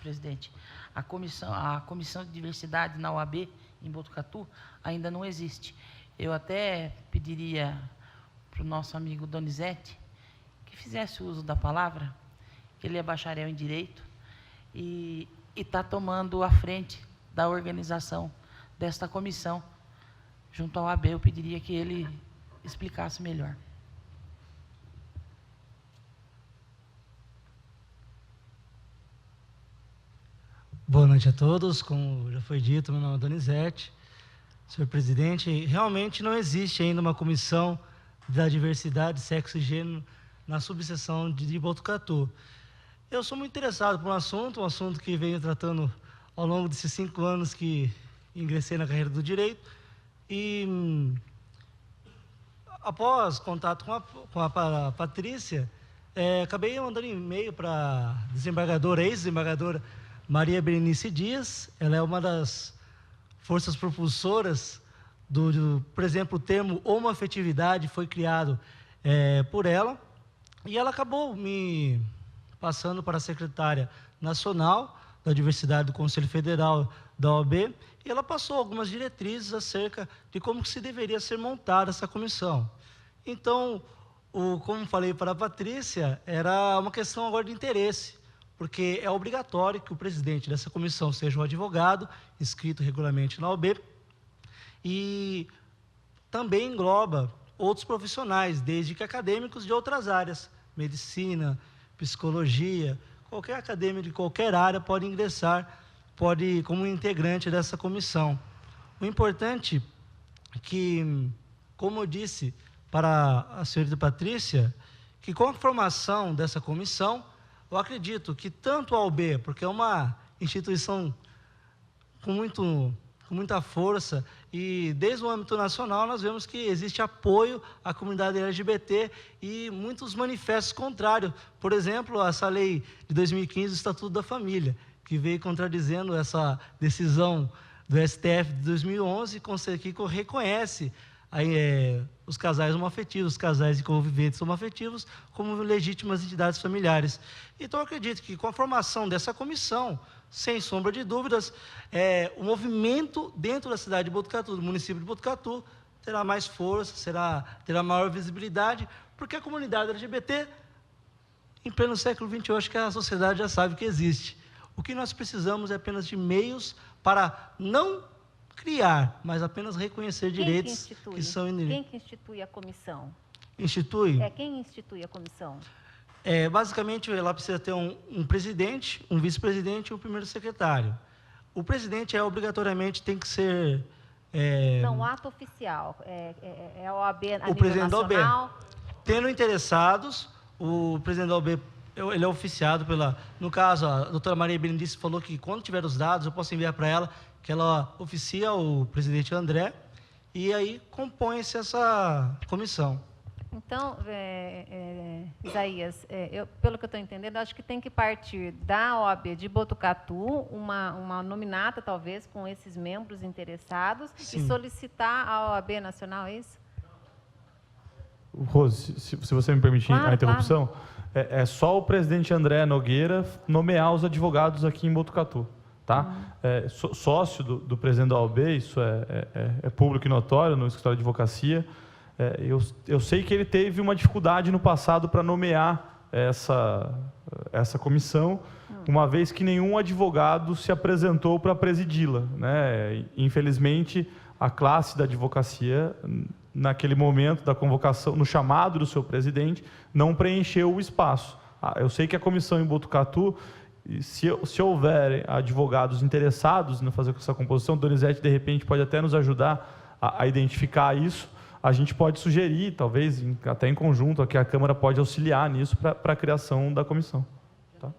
presidente, a comissão de diversidade na OAB, em Botucatu, ainda não existe. Eu até pediria para o nosso amigo Donizete que fizesse uso da palavra, que ele é bacharel em Direito e está tomando a frente da organização desta comissão junto à OAB. Eu pediria que ele explicasse melhor. Boa noite a todos. Como já foi dito, meu nome é Donizete. Senhor presidente, realmente não existe ainda uma comissão da diversidade, sexo e gênero na subseção de Botucatu. Eu sou muito interessado por um assunto que venho tratando ao longo desses 5 anos que ingressei na carreira do direito. E, após contato com a Patrícia, acabei mandando e-mail para a desembargadora, ex-desembargadora Maria Berenice Dias. Ela é uma das forças propulsoras por exemplo, o termo homoafetividade foi criado por ela, e ela acabou me passando para a secretária nacional da Diversidade do Conselho Federal da OAB, e ela passou algumas diretrizes acerca de como se deveria ser montada essa comissão. Então, como falei para a Patrícia, era uma questão agora de interesse, porque é obrigatório que o presidente dessa comissão seja um advogado, inscrito regularmente na OAB, e também engloba outros profissionais, desde que acadêmicos de outras áreas, medicina, psicologia, qualquer acadêmico de qualquer área pode ingressar, como integrante dessa comissão. O importante é que, como eu disse para a senhorita Patrícia, que com a formação dessa comissão, eu acredito que tanto a OAB, porque é uma instituição com muita força, e desde o âmbito nacional nós vemos que existe apoio à comunidade LGBT e muitos manifestos contrários. Por exemplo, essa lei de 2015, o Estatuto da Família, que veio contradizendo essa decisão do STF de 2011, que reconhece os casais homoafetivos, os casais de conviventes homoafetivos, como legítimas entidades familiares. Então, eu acredito que com a formação dessa comissão, sem sombra de dúvidas, o movimento dentro da cidade de Botucatu, do município de Botucatu, terá mais força, terá maior visibilidade, porque a comunidade LGBT, em pleno século XXI, acho que a sociedade já sabe que existe. O que nós precisamos é apenas de meios para não criar, mas apenas reconhecer direitos que são inerentes. Quem que institui a comissão? Institui? Quem institui a comissão? Basicamente, ela precisa ter um presidente, um vice-presidente e um primeiro secretário. O presidente obrigatoriamente tem que ser Não, ato oficial. É a OAB a nível presidente da OAB. nacional. Tendo interessados, o presidente da OAB, ele é oficiado pela... No caso, a doutora Maria Berenice falou que quando tiver os dados, eu posso enviar para ela, que ela oficia o presidente André, e aí compõe-se essa comissão. Então, Isaías, pelo que eu estou entendendo, acho que tem que partir da OAB de Botucatu uma nominata, talvez, com esses membros interessados, Sim. e solicitar à OAB Nacional, é isso? Rose, se você me permitir Claro, a interrupção, é só o presidente André Nogueira nomear os advogados aqui em Botucatu. Tá? Sócio do presidente da OAB, isso é público e notório no escritório de advocacia. Eu sei que ele teve uma dificuldade no passado para nomear essa comissão, uma vez que nenhum advogado se apresentou para presidi-la, né? Infelizmente, a classe da advocacia, naquele momento da convocação, no chamado do seu presidente, não preencheu o espaço. Eu sei que a comissão em Botucatu, se houver advogados interessados em fazer essa composição, Donizete, de repente, pode até nos ajudar a identificar isso. A gente pode sugerir, talvez, até em conjunto, que a Câmara pode auxiliar nisso para a criação da comissão. Tá?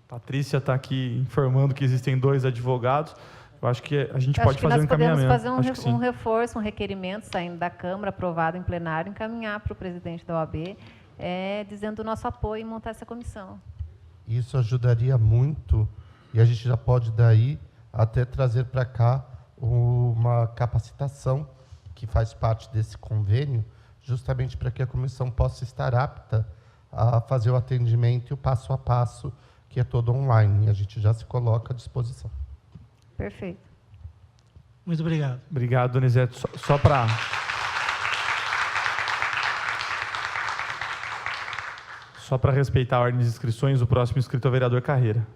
Patrícia está aqui informando que existem 2 advogados. Eu acho que a gente pode fazer um encaminhamento. Nós podemos fazer um reforço, um requerimento saindo da Câmara, aprovado em plenário, encaminhar para o presidente da OAB, dizendo o nosso apoio em montar essa comissão. Isso ajudaria muito, e a gente já pode, daí, até trazer para cá uma capacitação que faz parte desse convênio, justamente para que a comissão possa estar apta a fazer o atendimento e o passo a passo, que é todo online, e a gente já se coloca à disposição. Perfeito. Muito obrigado. Obrigado, Donizete. Só para... Só para respeitar a ordem de inscrições, o próximo inscrito é o vereador Carreira.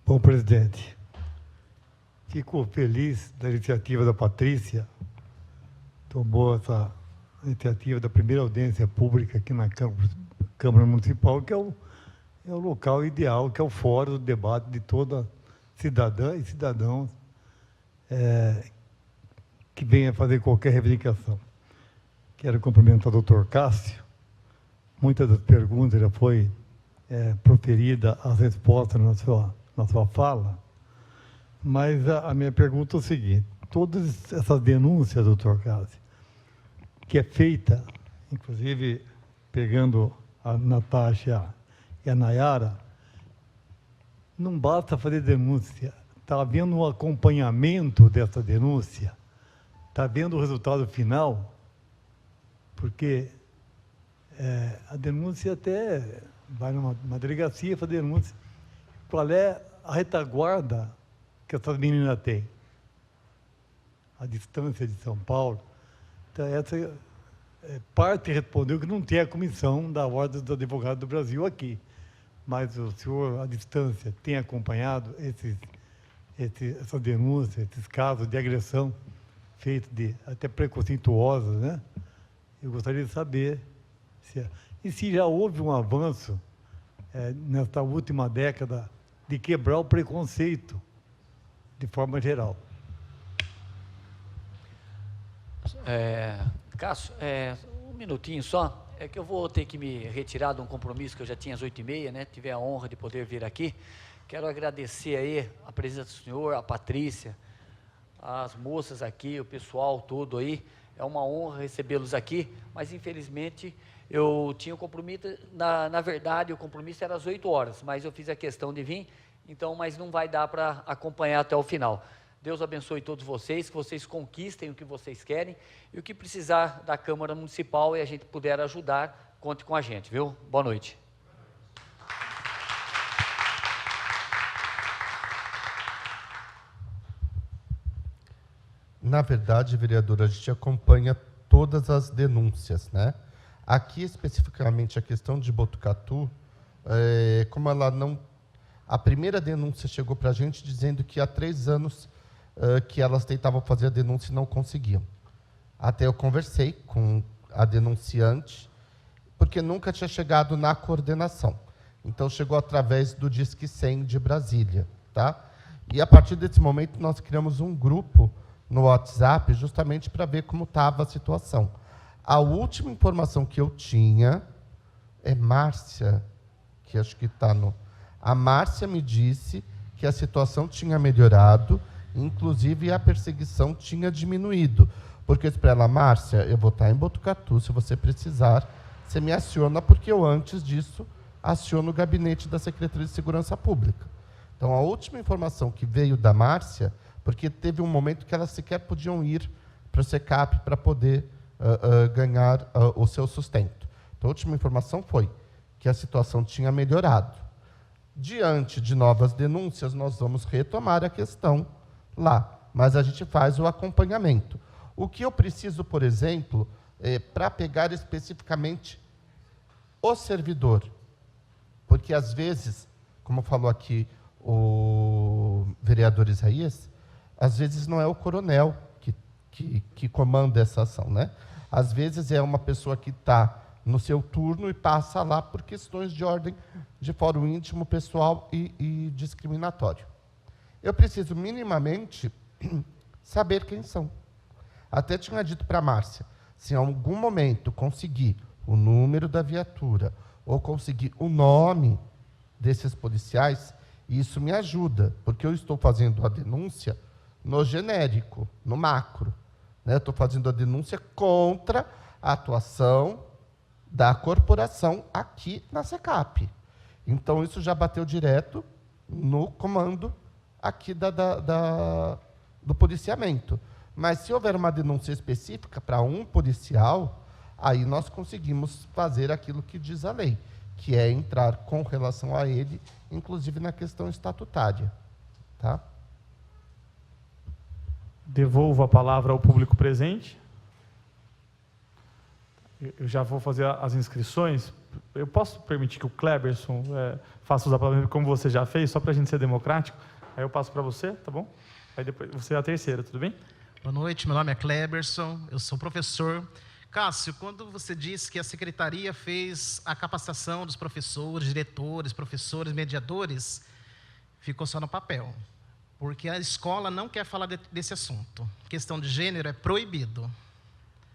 Bom, presidente, fico feliz da iniciativa da Patrícia, tomou essa iniciativa da primeira audiência pública aqui na Câmara Municipal, que é o local ideal, que é o fórum do debate de toda cidadã e cidadão que venha fazer qualquer reivindicação. Quero cumprimentar o doutor Cássio. Muitas das perguntas já foi proferida as respostas na sua fala, mas a minha pergunta é o seguinte: todas essas denúncias, doutor Cássio, que é feita, inclusive pegando a Natasha e a Nayara, não basta fazer denúncia, está havendo um acompanhamento dessa denúncia, está havendo o resultado final, porque a denúncia até vai numa delegacia fazer denúncia. Qual é a retaguarda que essas meninas têm? A distância de São Paulo. Então, essa parte respondeu que não tem a comissão da Ordem dos Advogados do Brasil aqui. Mas o senhor, à distância, tem acompanhado essa denúncia, esses casos de agressão feitos até preconceituosos, né? Eu gostaria de saber se já houve um avanço nesta última década de quebrar o preconceito de forma geral. Cássio, um minutinho só. É que eu vou ter que me retirar de um compromisso que eu já tinha às 8h30, né? Tive a honra de poder vir aqui. Quero agradecer aí a presença do senhor, a Patrícia, as moças aqui, o pessoal todo aí. É uma honra recebê-los aqui, mas infelizmente eu tinha um compromisso, na verdade o compromisso era às 8h, mas eu fiz a questão de vir, então, mas não vai dar para acompanhar até o final. Deus abençoe todos vocês, que vocês conquistem o que vocês querem, e o que precisar da Câmara Municipal e a gente puder ajudar, conte com a gente, viu? Boa noite. Na verdade, vereador, a gente acompanha todas as denúncias, né? Aqui, especificamente, a questão de Botucatu, como ela não... A primeira denúncia chegou para a gente dizendo que há 3 anos que elas tentavam fazer a denúncia e não conseguiam. Até eu conversei com a denunciante, porque nunca tinha chegado na coordenação. Então, chegou através do Disque 100 de Brasília. Tá? E, a partir desse momento, nós criamos um grupo no WhatsApp justamente para ver como estava a situação. A última informação que eu tinha é Márcia, que acho que está no... A Márcia me disse que a situação tinha melhorado, inclusive a perseguição tinha diminuído. Porque eu disse para ela, Márcia, eu vou estar em Botucatu, se você precisar, você me aciona, porque eu, antes disso, aciono o gabinete da Secretaria de Segurança Pública. Então, a última informação que veio da Márcia, porque teve um momento que elas sequer podiam ir para o SECAP para poder ganhar o seu sustento. Então, a última informação foi que a situação tinha melhorado. Diante de novas denúncias, nós vamos retomar a questão lá, mas a gente faz o acompanhamento. O que eu preciso, por exemplo, para pegar especificamente o servidor, porque, às vezes, como falou aqui o vereador Isaías, às vezes não é o coronel que comanda essa ação, né? Às vezes é uma pessoa que está no seu turno e passa lá por questões de ordem de fórum íntimo, pessoal e discriminatório. Eu preciso minimamente saber quem são. Até tinha dito para a Márcia, se em algum momento conseguir o número da viatura ou conseguir o nome desses policiais, isso me ajuda, porque eu estou fazendo a denúncia no genérico, no macro. Né? Eu estou fazendo a denúncia contra a atuação da corporação aqui na SECAP. Então, isso já bateu direto no comando aqui do policiamento. Mas, se houver uma denúncia específica para um policial, aí nós conseguimos fazer aquilo que diz a lei, que é entrar com relação a ele, inclusive na questão estatutária. Tá? Devolvo a palavra ao público presente. Eu já vou fazer as inscrições. Eu posso permitir que o Cleberson faça usar a palavra como você já fez, só para a gente ser democrático? Aí eu passo para você, tá bom? Aí depois você é a terceira, tudo bem? Boa noite, meu nome é Cleberson, eu sou professor. Cássio, quando você disse que a secretaria fez a capacitação dos professores, diretores, professores, mediadores, ficou só no papel. Porque a escola não quer falar desse assunto. Questão de gênero é proibido.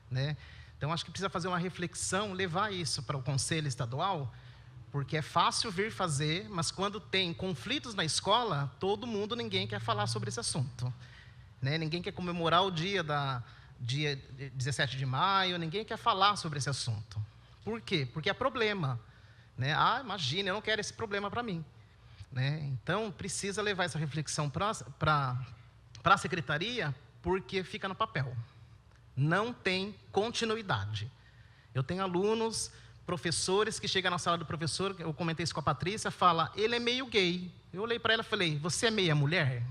Né? Então, acho que precisa fazer uma reflexão, levar isso para o Conselho Estadual, porque é fácil vir fazer, mas quando tem conflitos na escola, ninguém quer falar sobre esse assunto. Né? Ninguém quer comemorar o dia 17 de maio, ninguém quer falar sobre esse assunto. Por quê? Porque é problema. Né? Ah, imagina, eu não quero esse problema para mim. Né? Então, precisa levar essa reflexão para a secretaria, porque fica no papel. Não tem continuidade. Eu tenho alunos, professores, que chegam na sala do professor, eu comentei isso com a Patrícia, fala, ele é meio gay. Eu olhei para ela e falei, você é meia mulher?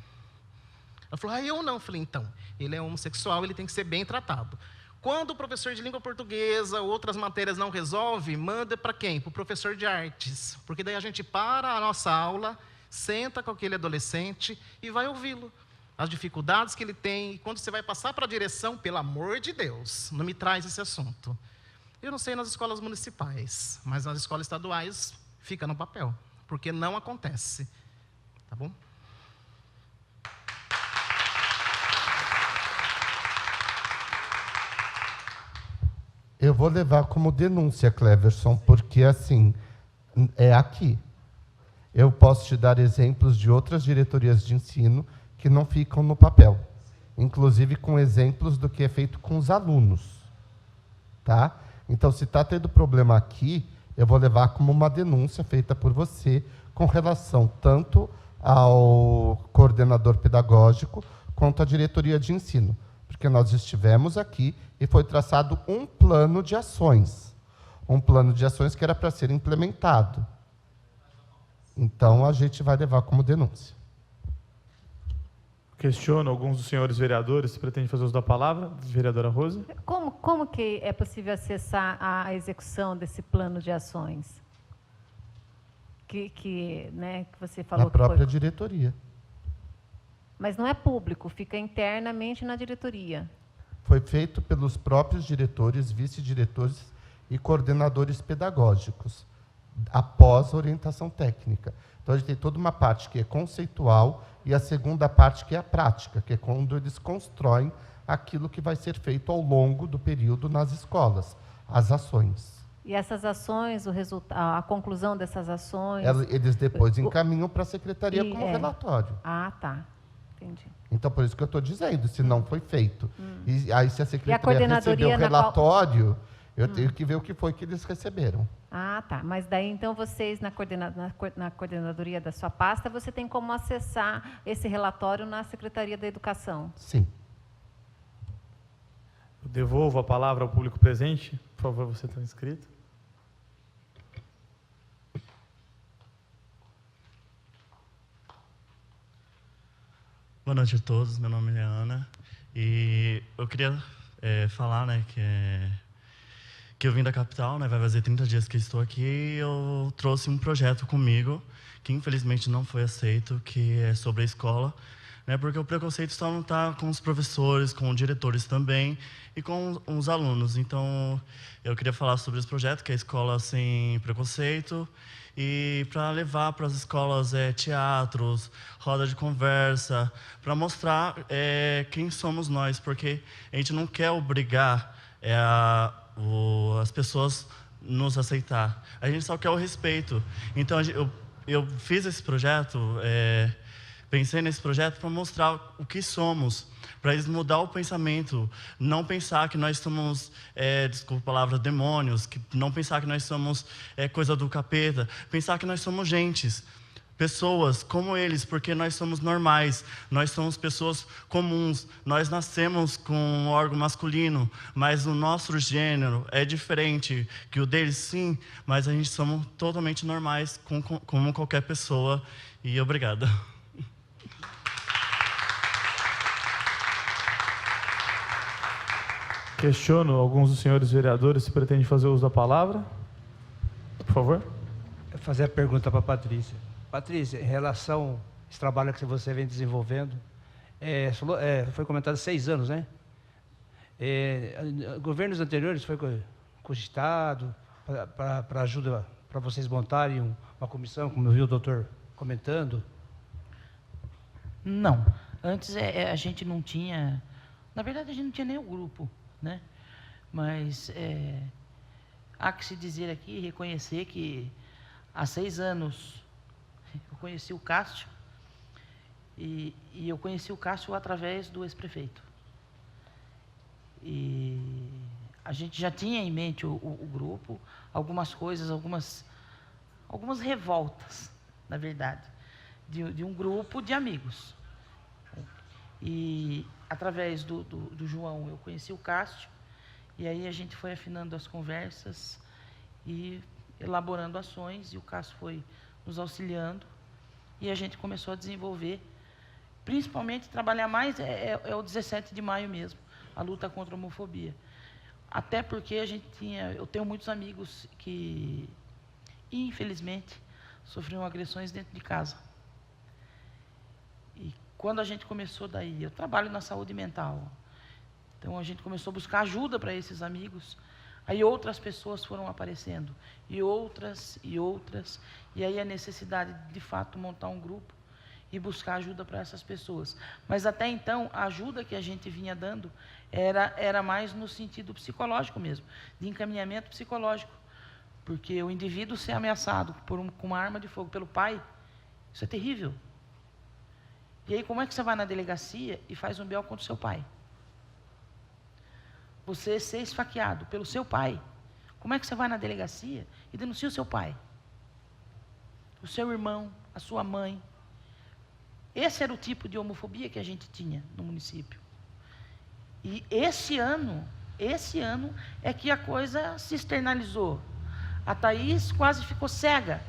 Ela falou, eu não. Eu falei, então, ele é homossexual, ele tem que ser bem tratado. Quando o professor de língua portuguesa, outras matérias não resolve, manda para quem? Para o professor de artes. Porque daí a gente para a nossa aula, senta com aquele adolescente e vai ouvi-lo. As dificuldades que ele tem, e quando você vai passar para a direção, pelo amor de Deus, não me traz esse assunto. Eu não sei nas escolas municipais, mas nas escolas estaduais fica no papel, porque não acontece. Tá bom? Eu vou levar como denúncia, Cleverson, porque, assim, é aqui. Eu posso te dar exemplos de outras diretorias de ensino que não ficam no papel, inclusive com exemplos do que é feito com os alunos. Tá? Então, se está tendo problema aqui, eu vou levar como uma denúncia feita por você com relação tanto ao coordenador pedagógico quanto à diretoria de ensino. Porque nós estivemos aqui e foi traçado um plano de ações. Um plano de ações que era para ser implementado. Então, a gente vai levar como denúncia. Questiono alguns dos senhores vereadores, se pretende fazer uso da palavra. Vereadora Rose. Como que é possível acessar a execução desse plano de ações? Que você falou na própria diretoria. Mas não é público, fica internamente na diretoria. Foi feito pelos próprios diretores, vice-diretores e coordenadores pedagógicos após a orientação técnica. Então, a gente tem toda uma parte que é conceitual e a segunda parte que é a prática, que é quando eles constroem aquilo que vai ser feito ao longo do período nas escolas, as ações. E essas ações, a conclusão dessas ações... Eles depois encaminham para a secretaria como relatório. Ah, tá. Entendi. Então, por isso que eu estou dizendo, se não foi feito. E aí, se a secretaria coordenadoria recebeu o relatório, eu tenho que ver o que foi que eles receberam. Ah, tá. Mas daí, então, vocês, na coordenadoria da sua pasta, você tem como acessar esse relatório na Secretaria da Educação? Sim. Eu devolvo a palavra ao público presente. Por favor, você está inscrito. Boa noite a todos, meu nome é Ana e eu queria falar, né, que eu vim da capital, né, vai fazer 30 dias que estou aqui e eu trouxe um projeto comigo que infelizmente não foi aceito, que é sobre a escola, né, porque o preconceito só não está com os professores, com os diretores também e com os alunos. Então, eu queria falar sobre esse projeto, que é a Escola Sem Preconceito, e para levar para as escolas teatros, roda de conversa, para mostrar quem somos nós, porque a gente não quer obrigar as pessoas nos aceitar. A gente só quer o respeito. Então, eu fiz esse projeto, pensei nesse projeto para mostrar o que somos, para eles mudar o pensamento, não pensar que nós somos, desculpa a palavra, demônios, não pensar que nós somos coisa do capeta, pensar que nós somos gentes, pessoas como eles, porque nós somos normais, nós somos pessoas comuns, nós nascemos com um órgão masculino, mas o nosso gênero é diferente que o deles, sim, mas a gente somos totalmente normais, como qualquer pessoa, e obrigado. Questiono alguns dos senhores vereadores se pretende fazer uso da palavra. Por favor. Vou fazer a pergunta para a Patrícia. Patrícia, em relação a esse trabalho que você vem desenvolvendo, foi comentado 6 anos, né? Governos anteriores foi cogitado para ajuda, para vocês montarem uma comissão, como eu vi o doutor comentando? Não. Antes a gente não tinha... Na verdade, a gente não tinha nem o grupo, né? Mas há que se dizer aqui, reconhecer que há 6 anos eu conheci o Cássio e eu conheci o Cássio através do ex-prefeito. E a gente já tinha em mente o grupo, algumas coisas, algumas revoltas, na verdade, de um grupo de amigos. E através do João eu conheci o Cássio, e aí a gente foi afinando as conversas e elaborando ações, e o Cássio foi nos auxiliando, e a gente começou a desenvolver, principalmente trabalhar mais, o 17 de maio mesmo, a luta contra a homofobia. Até porque eu tenho muitos amigos que, infelizmente, sofriam agressões dentro de casa. E quando a gente começou daí, eu trabalho na saúde mental, então a gente começou a buscar ajuda para esses amigos, aí outras pessoas foram aparecendo, e outras, e aí a necessidade de fato montar um grupo e buscar ajuda para essas pessoas. Mas até então, a ajuda que a gente vinha dando era mais no sentido psicológico mesmo, de encaminhamento psicológico, porque o indivíduo ser ameaçado com uma arma de fogo pelo pai, isso é terrível. E aí, como é que você vai na delegacia e faz um BO contra o seu pai? Você ser esfaqueado pelo seu pai, como é que você vai na delegacia e denuncia o seu pai? O seu irmão, a sua mãe. Esse era o tipo de homofobia que a gente tinha no município. E esse ano é que a coisa se externalizou. A Thaís quase ficou cega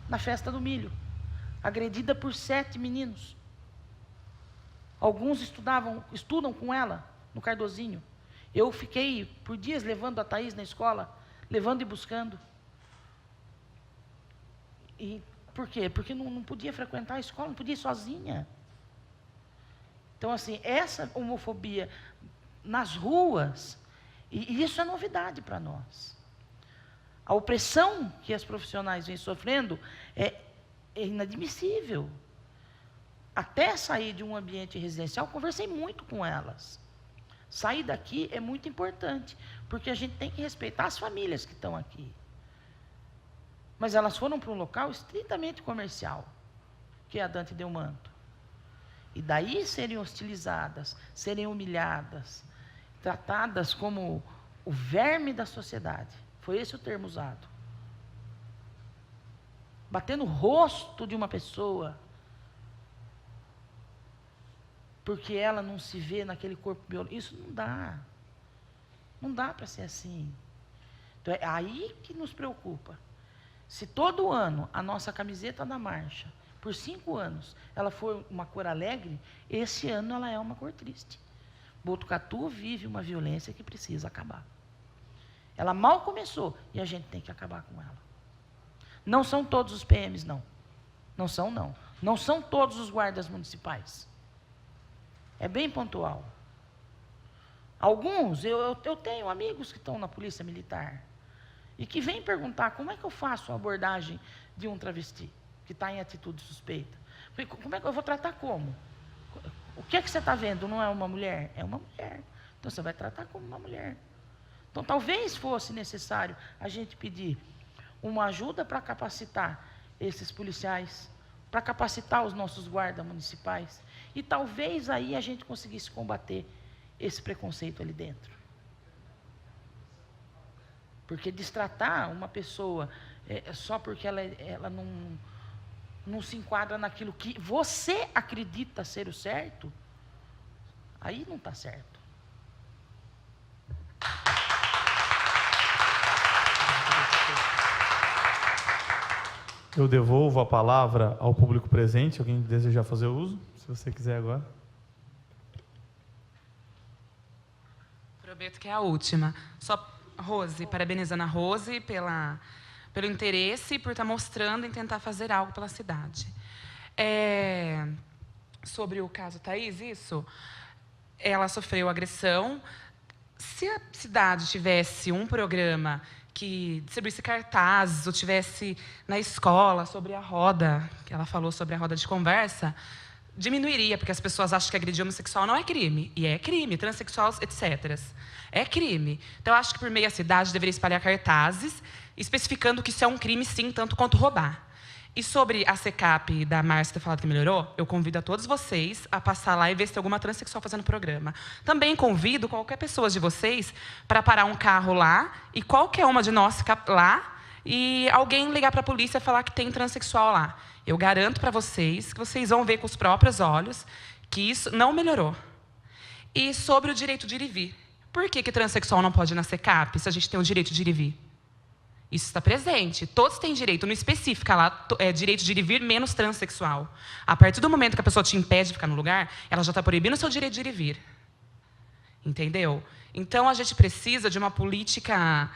na festa do milho, agredida por 7 meninos. Alguns estudam com ela no Cardozinho. Eu fiquei por dias levando a Thaís na escola, levando e buscando. E por quê? Porque não podia frequentar a escola, não podia ir sozinha. Então, assim, essa homofobia nas ruas, e isso é novidade para nós. A opressão que as profissionais vêm sofrendo é inadmissível. Até sair de um ambiente residencial, conversei muito com elas. Sair daqui é muito importante, porque a gente tem que respeitar as famílias que estão aqui. Mas elas foram para um local estritamente comercial, que é a Dante Delmanto. E daí serem hostilizadas, serem humilhadas, tratadas como o verme da sociedade. Foi esse o termo usado. Bater no rosto de uma pessoa, porque ela não se vê naquele corpo biológico. Isso não dá. Não dá para ser assim. Então é aí que nos preocupa. Se todo ano a nossa camiseta da marcha, por 5 anos, ela for uma cor alegre, esse ano ela é uma cor triste. Botucatu vive uma violência que precisa acabar. Ela mal começou e a gente tem que acabar com ela. Não são todos os PMs, não. Não são, não. Não são todos os guardas municipais. É bem pontual. Alguns, eu tenho amigos que estão na polícia militar e que vêm perguntar como é que eu faço a abordagem de um travesti que está em atitude suspeita. Como é que eu vou tratar como? O que é que você está vendo? Não é uma mulher? É uma mulher. Então você vai tratar como uma mulher. Então talvez fosse necessário a gente pedir uma ajuda para capacitar esses policiais, para capacitar os nossos guardas municipais. E talvez aí a gente conseguisse combater esse preconceito ali dentro. Porque destratar uma pessoa só porque ela não se enquadra naquilo que você acredita ser o certo, aí não está certo. Eu devolvo a palavra ao público presente. Alguém desejar fazer uso? Se você quiser agora. Prometo que é a última. Só, Rose, parabenizando a Rose pelo interesse e por estar mostrando em tentar fazer algo pela cidade. Sobre o caso Thaís, isso, ela sofreu agressão. Se a cidade tivesse um programa que distribuísse cartazes, ou tivesse na escola sobre a roda, que ela falou sobre a roda de conversa, diminuiria, porque as pessoas acham que agredir homossexual não é crime. E é crime, transexual, etc. É crime. Então, eu acho que por meio a cidade deveria espalhar cartazes, especificando que isso é um crime, sim, tanto quanto roubar. E sobre a CECAP da Márcia ter falado que melhorou, eu convido a todos vocês a passar lá e ver se tem alguma transexual fazendo programa. Também convido qualquer pessoa de vocês para parar um carro lá e qualquer uma de nós ficar lá e alguém ligar para a polícia e falar que tem transexual lá. Eu garanto para vocês que vocês vão ver com os próprios olhos que isso não melhorou. E sobre o direito de ir e vir. Por que transexual não pode ir na CECAP se a gente tem o direito de ir e vir? Isso está presente. Todos têm direito. Não especifica lá direito de ir e vir menos transexual. A partir do momento que a pessoa te impede de ficar no lugar, ela já está proibindo o seu direito de ir e vir. Entendeu? Então, a gente precisa de uma política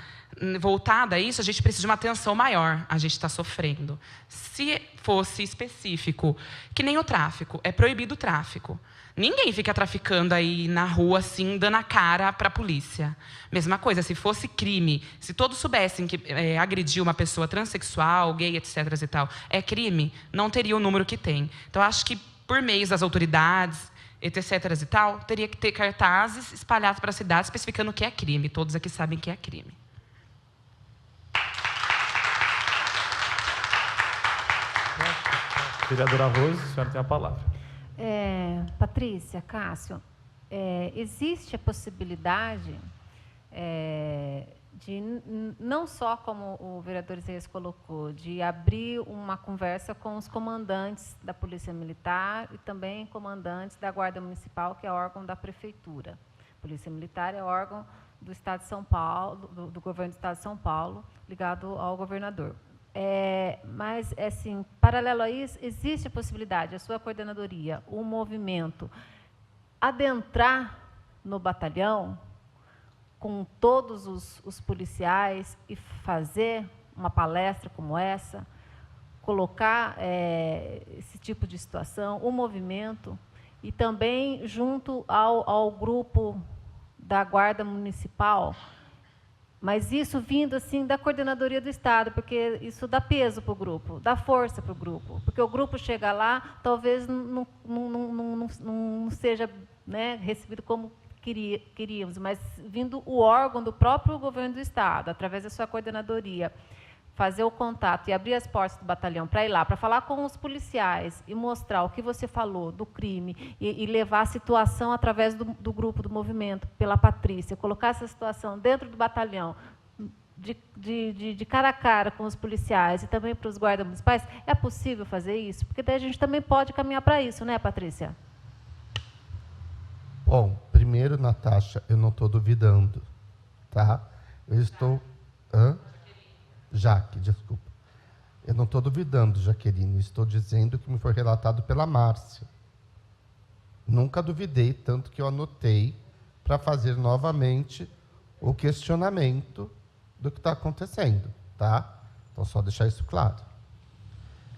voltada a isso, a gente precisa de uma atenção maior. A gente está sofrendo. Se fosse específico, que nem o tráfico, é proibido o tráfico. Ninguém fica traficando aí na rua, assim, dando a cara para a polícia. Mesma coisa, se fosse crime, se todos soubessem que agredir uma pessoa transexual, gay, etc. e tal, é crime, não teria o número que tem. Então, acho que por meio das autoridades, etc. e tal, teria que ter cartazes espalhados para a cidade, especificando o que é crime. Todos aqui sabem que é crime. Vereadora Rose, a senhora tem a palavra. Patrícia, Cássio, existe a possibilidade de, não só como o vereador Isaías colocou, de abrir uma conversa com os comandantes da Polícia Militar e também comandantes da Guarda Municipal, que é órgão da Prefeitura. Polícia Militar é órgão do Estado de São Paulo, do governo do Estado de São Paulo, ligado ao governador. Mas, assim, paralelo a isso, existe a possibilidade, a sua coordenadoria, o movimento, adentrar no batalhão com todos os policiais e fazer uma palestra como essa, colocar esse tipo de situação, o movimento, e também junto ao grupo da Guarda Municipal, Mas isso vindo assim da coordenadoria do Estado, porque isso dá peso para o grupo, dá força para o grupo. Porque o grupo chega lá, talvez não seja, né, recebido como queríamos, mas vindo o órgão do próprio governo do Estado, através da sua coordenadoria, fazer o contato e abrir as portas do batalhão para ir lá, para falar com os policiais e mostrar o que você falou do crime e levar a situação através do grupo, do movimento, pela Patrícia, colocar essa situação dentro do batalhão, de cara a cara com os policiais e também para os guardas municipais, é possível fazer isso? Porque daí a gente também pode caminhar para isso, né, Patrícia? Bom, primeiro, Natasha, eu não estou duvidando, tá? Eu estou... Hã? Jaque, desculpa. Eu não estou duvidando, Jaqueline, estou dizendo que me foi relatado pela Márcia. Nunca duvidei, tanto que eu anotei para fazer novamente o questionamento do que está acontecendo, tá? Então, só deixar isso claro.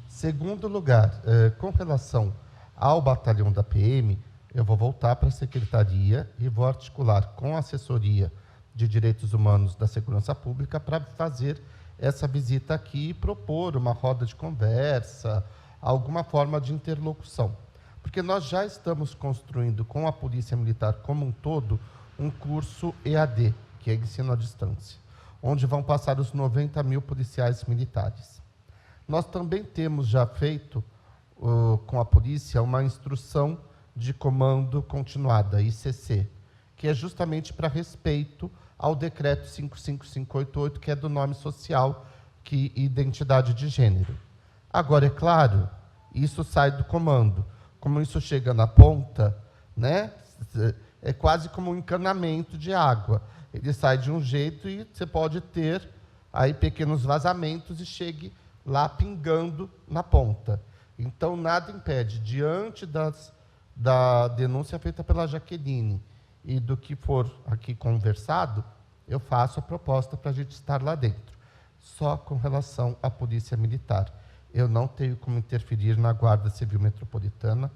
Segundo lugar, com relação ao batalhão da PM, eu vou voltar para a secretaria e vou articular com a assessoria de Direitos Humanos da Segurança Pública para fazer essa visita aqui e propor uma roda de conversa, alguma forma de interlocução. Porque nós já estamos construindo com a Polícia Militar como um todo um curso EAD, que é ensino à distância, onde vão passar os 90 mil policiais militares. Nós também temos já feito com a polícia uma instrução de comando continuada, ICC, que é justamente para respeito ao decreto 55588, que é do nome social e identidade de gênero. Agora, é claro, isso sai do comando. Como isso chega na ponta, né, é quase como um encanamento de água. Ele sai de um jeito e você pode ter aí pequenos vazamentos e chegue lá pingando na ponta. Então, nada impede, diante da denúncia feita pela Jaqueline, e do que for aqui conversado, eu faço a proposta para a gente estar lá dentro. Só com relação à Polícia Militar. Eu não tenho como interferir na Guarda Civil Metropolitana,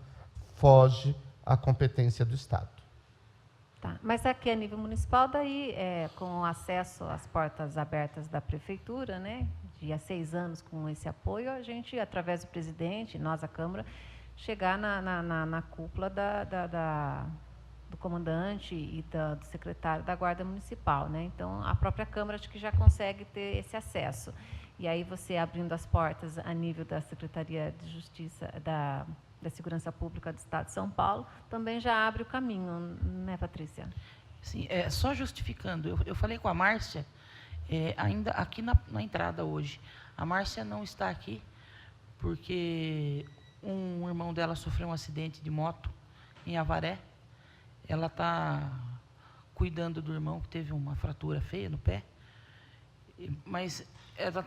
foge à competência do Estado. Tá. Mas aqui a nível municipal, daí, com acesso às portas abertas da Prefeitura, né, de há 6 anos com esse apoio, a gente, através do presidente, nós, a Câmara, chegar na cúpula do comandante e do secretário da Guarda Municipal, né? Então, a própria Câmara acho que já consegue ter esse acesso. E aí você abrindo as portas a nível da Secretaria de Justiça, da Segurança Pública do Estado de São Paulo, também já abre o caminho, né, Patrícia? Sim, só justificando, eu falei com a Márcia, ainda aqui na entrada hoje. A Márcia não está aqui porque um irmão dela sofreu um acidente de moto em Avaré. Ela está cuidando do irmão que teve uma fratura feia no pé, mas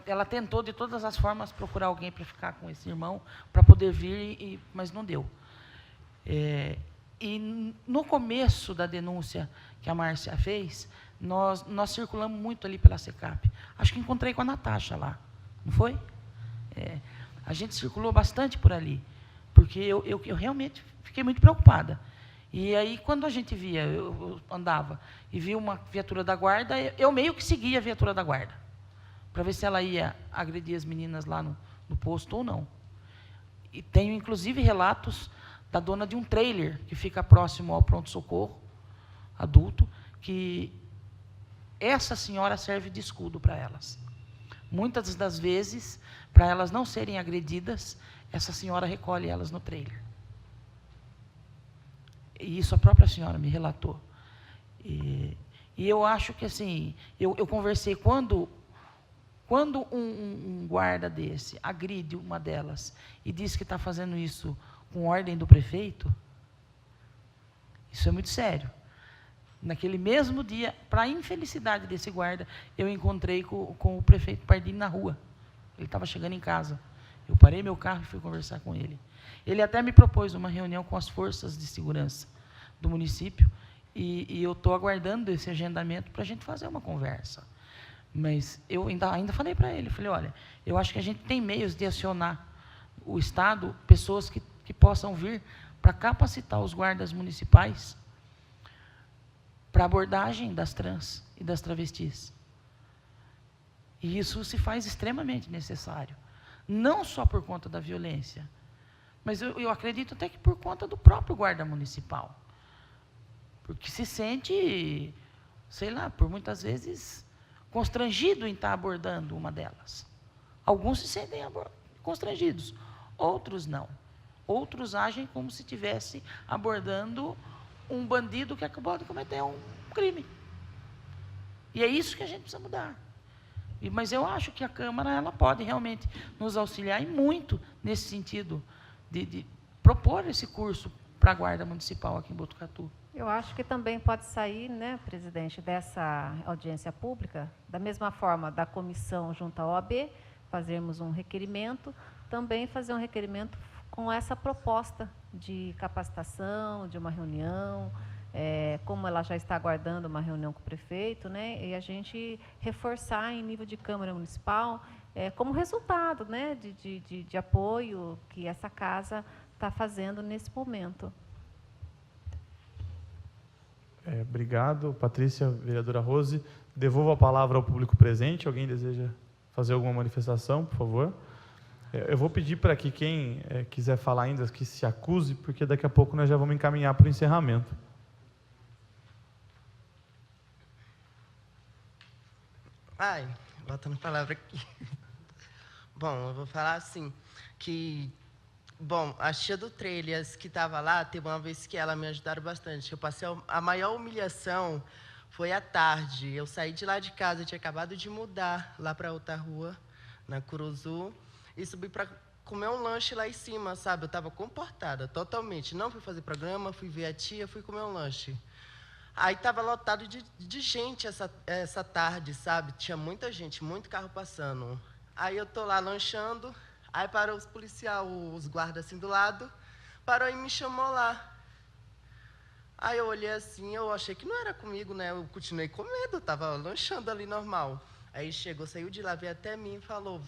ela tentou de todas as formas procurar alguém para ficar com esse irmão, para poder vir, mas não deu. E no começo da denúncia que a Márcia fez, nós circulamos muito ali pela SECAP. Acho que encontrei com a Natasha lá, não foi? A gente circulou bastante por ali, porque eu realmente fiquei muito preocupada. E aí, quando a gente via, eu andava e via uma viatura da guarda, eu meio que seguia a viatura da guarda, para ver se ela ia agredir as meninas lá no posto ou não. E tenho, inclusive, relatos da dona de um trailer que fica próximo ao pronto-socorro adulto, que essa senhora serve de escudo para elas. Muitas das vezes, para elas não serem agredidas, essa senhora recolhe elas no trailer. E isso a própria senhora me relatou. E eu acho que, assim, eu conversei, quando um guarda desse agride uma delas e diz que está fazendo isso com ordem do prefeito, isso é muito sério. Naquele mesmo dia, para a infelicidade desse guarda, eu encontrei com o prefeito Pardini na rua. Ele estava chegando em casa. Eu parei meu carro e fui conversar com ele. Ele até me propôs uma reunião com as forças de segurança do município, e eu estou aguardando esse agendamento para a gente fazer uma conversa. Mas eu ainda falei para ele, falei, olha, eu acho que a gente tem meios de acionar o Estado, pessoas que possam vir para capacitar os guardas municipais para abordagem das trans e das travestis. E isso se faz extremamente necessário. Não só por conta da violência, mas eu acredito até que por conta do próprio guarda municipal. Porque se sente, sei lá, por muitas vezes, constrangido em estar abordando uma delas. Alguns se sentem constrangidos, outros não. Outros agem como se estivesse abordando um bandido que acabou de cometer um crime. E é isso que a gente precisa mudar. Mas eu acho que a Câmara ela pode realmente nos auxiliar e muito nesse sentido de propor esse curso para a Guarda Municipal aqui em Botucatu. Eu acho que também pode sair, né, presidente, dessa audiência pública, da mesma forma da comissão junto à OAB, fazermos um requerimento, também fazer um requerimento com essa proposta de capacitação, de uma reunião, como ela já está aguardando uma reunião com o prefeito, né, e a gente reforçar em nível de Câmara Municipal, como resultado, né, de apoio que essa casa está fazendo nesse momento. Obrigado, Patrícia. Vereadora Rose, devolvo a palavra ao público presente. Alguém deseja fazer alguma manifestação, por favor? Eu vou pedir para que quem quiser falar ainda, que se acuse, porque daqui a pouco nós já vamos encaminhar para o encerramento. Ai, botando a palavra aqui. Bom, eu vou falar assim, que... Bom, a tia do Trelhas, que estava lá, teve uma vez que ela me ajudaram bastante. Eu passei a maior humilhação foi à tarde. Eu saí de lá de casa, eu tinha acabado de mudar lá para outra rua, na Curuzu, e subi para comer um lanche lá em cima, sabe? Eu estava comportada totalmente. Não fui fazer programa, fui ver a tia, fui comer um lanche. Aí estava lotado de gente essa tarde, sabe? Tinha muita gente, muito carro passando. Aí eu estou lá lanchando. Aí parou os policiais, os guardas assim do lado, parou e me chamou lá. Aí eu olhei assim, eu achei que não era comigo, né? Eu continuei com medo, eu estava lanchando ali normal. Aí chegou, saiu de lá, veio até mim e falou,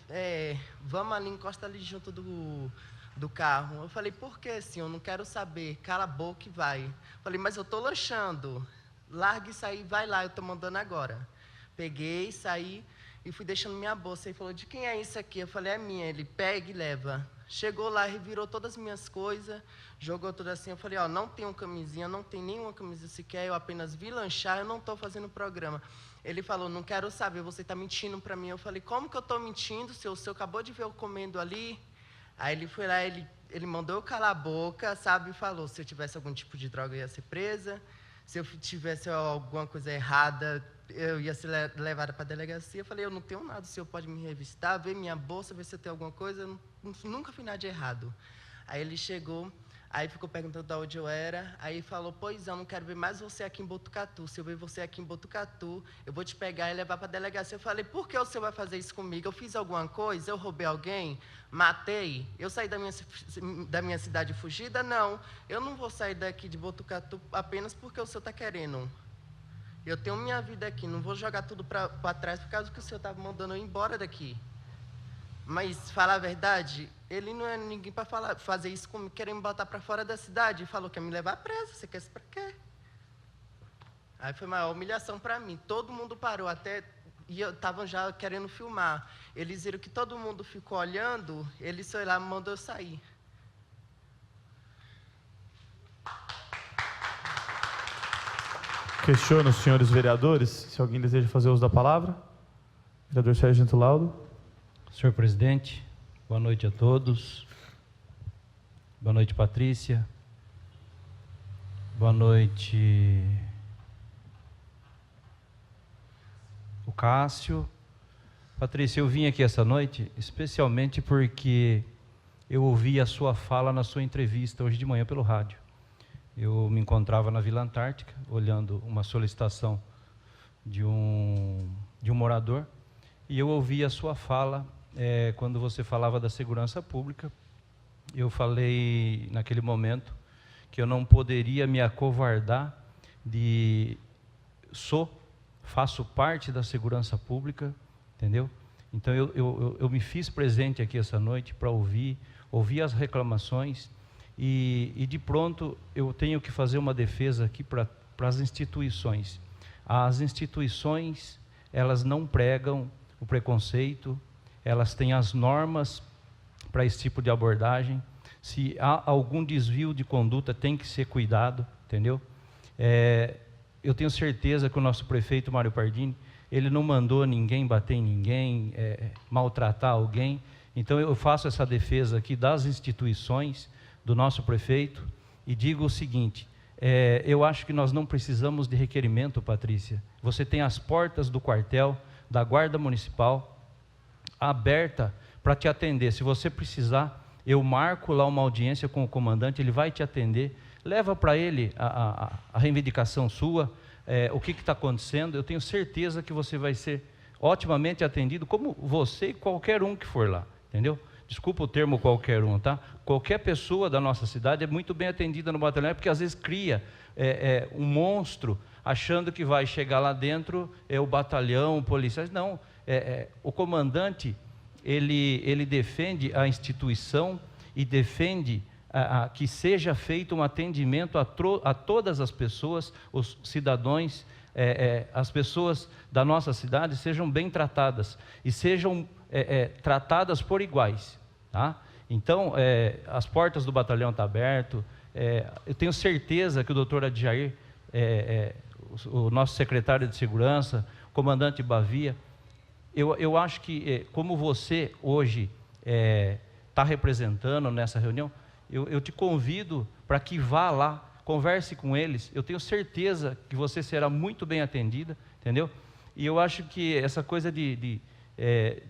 vamos ali, encosta ali junto do carro. Eu falei, por que, senhor? Eu não quero saber, cala a boca e vai. Eu falei, mas eu estou lanchando, larga isso aí, vai lá, eu estou mandando agora. Peguei, saí. E fui deixando minha bolsa. Ele falou, de quem é isso aqui? Eu falei, é minha. Ele pega e leva. Chegou lá, revirou todas as minhas coisas, jogou tudo assim. Eu falei, ó, não tenho camisinha, não tem nenhuma camisa sequer, eu apenas vi lanchar, eu não estou fazendo programa. Ele falou, não quero saber, você está mentindo para mim. Eu falei, como que eu estou mentindo, se o senhor acabou de ver eu comendo ali? Aí ele foi lá, ele mandou eu calar a boca, sabe, e falou, se eu tivesse algum tipo de droga, eu ia ser presa. Se eu tivesse alguma coisa errada, eu ia ser levada para a delegacia. Eu falei, eu não tenho nada, o senhor pode me revistar, ver minha bolsa, ver se eu tenho alguma coisa. Eu nunca fiz nada de errado. Aí ele chegou, aí ficou perguntando de onde eu era, aí falou, pois eu não quero ver mais você aqui em Botucatu. Se eu ver você aqui em Botucatu, eu vou te pegar e levar para a delegacia. Eu falei, por que o senhor vai fazer isso comigo? Eu fiz alguma coisa? Eu roubei alguém? Matei? Eu saí da minha cidade fugida? Não, eu não vou sair daqui de Botucatu apenas porque o senhor está querendo. Eu tenho minha vida aqui, não vou jogar tudo para trás por causa que o senhor estava mandando eu ir embora daqui. Mas, falar a verdade, ele não é ninguém para fazer isso comigo, querer me botar para fora da cidade. Falou que ia me levar preso, você quer isso para quê? Aí foi uma humilhação para mim. Todo mundo parou, até e eu estava já querendo filmar. Eles viram que todo mundo ficou olhando, ele foi lá e mandou eu sair. Questiono os senhores vereadores, se alguém deseja fazer uso da palavra. Vereador Sargento Laudo. Senhor presidente, boa noite a todos. Boa noite, Patrícia. Boa noite, o Cássio. Patrícia, eu vim aqui essa noite especialmente porque eu ouvi a sua fala na sua entrevista hoje de manhã pelo rádio. Eu me encontrava na Vila Antártica, olhando uma solicitação de um morador, e eu ouvi a sua fala quando você falava da segurança pública. Eu falei naquele momento que eu não poderia me acovardar faço parte da segurança pública, entendeu? Então eu me fiz presente aqui essa noite para ouvir as reclamações e de pronto eu tenho que fazer uma defesa aqui para as instituições. As instituições, elas não pregam o preconceito, elas têm as normas para esse tipo de abordagem. Se há algum desvio de conduta, tem que ser cuidado, entendeu? Eu tenho certeza que o nosso prefeito Mário Pardini, ele não mandou ninguém bater em ninguém, maltratar alguém. Então eu faço essa defesa aqui das instituições, do nosso prefeito, e digo o seguinte, eu acho que nós não precisamos de requerimento, Patrícia. Você tem as portas do quartel, da Guarda Municipal, aberta para te atender. Se você precisar, eu marco lá uma audiência com o comandante, ele vai te atender, leva para ele a reivindicação sua, o que está acontecendo. Eu tenho certeza que você vai ser otimamente atendido, como você e qualquer um que for lá, entendeu? Desculpa o termo qualquer um, tá? Qualquer pessoa da nossa cidade é muito bem atendida no batalhão, porque às vezes cria um monstro, achando que vai chegar lá dentro, o batalhão, policiais. Não, o comandante, ele defende a instituição e defende que seja feito um atendimento a todas as pessoas, os cidadãos, as pessoas da nossa cidade sejam bem tratadas e sejam tratadas por iguais, tá? Então, as portas do batalhão estão abertas. Eu tenho certeza que o doutor Adjair, o nosso secretário de segurança, comandante Bavia, eu acho que, como você hoje está representando nessa reunião, eu te convido para que vá lá, converse com eles. Eu tenho certeza que você será muito bem atendida, entendeu? E eu acho que essa coisa de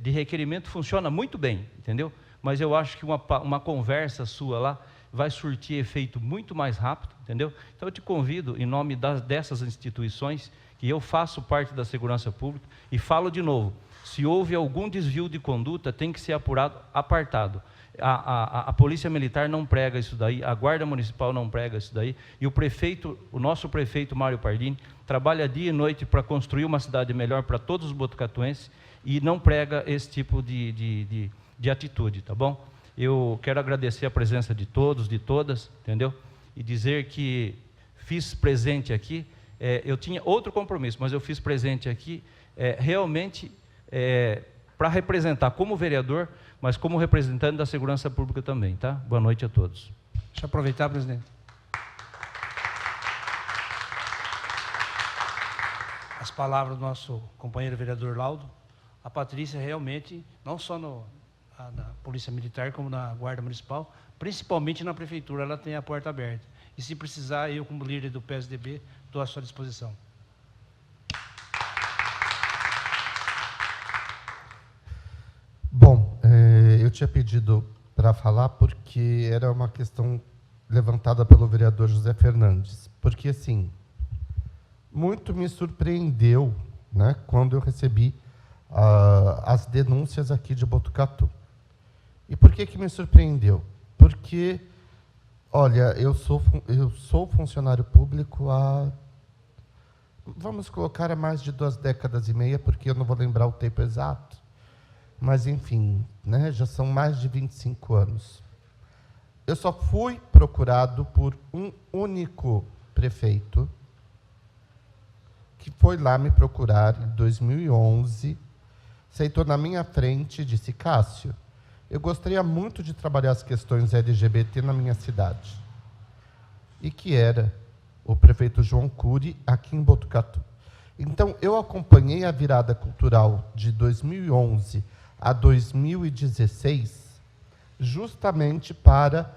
requerimento funciona muito bem, entendeu? Mas eu acho que uma conversa sua lá vai surtir efeito muito mais rápido, entendeu? Então eu te convido, em nome dessas instituições, que eu faço parte da segurança pública, e falo de novo, se houve algum desvio de conduta, tem que ser apurado, apartado. A Polícia Militar não prega isso daí, a Guarda Municipal não prega isso daí, e o nosso prefeito Mário Pardini trabalha dia e noite para construir uma cidade melhor para todos os botucatuenses e não prega esse tipo de atitude, tá bom? Eu quero agradecer a presença de todos, de todas, entendeu? E dizer que fiz presente aqui, eu tinha outro compromisso, mas eu fiz presente aqui, realmente, para representar como vereador, mas como representante da segurança pública também, tá? Boa noite a todos. Deixa eu aproveitar, presidente. As palavras do nosso companheiro vereador Laudo. A Patrícia realmente, não só na Polícia Militar, como na Guarda Municipal, principalmente na Prefeitura, ela tem a porta aberta. E se precisar, eu, como líder do PSDB, estou à sua disposição. Bom, eu tinha pedido para falar porque era uma questão levantada pelo vereador José Fernandes. Porque, assim, muito me surpreendeu, né, quando eu recebi as denúncias aqui de Botucatu. E por que me surpreendeu? Porque, olha, eu sou funcionário público há, vamos colocar, há mais de 2 décadas e meia, porque eu não vou lembrar o tempo exato. Mas, enfim, né, já são mais de 25 anos. Eu só fui procurado por um único prefeito, que foi lá me procurar em 2011, sentou na minha frente e disse: Cássio, eu gostaria muito de trabalhar as questões LGBT na minha cidade. E que era o prefeito João Cury, aqui em Botucatu. Então, eu acompanhei a virada cultural de 2011 a 2016, justamente para,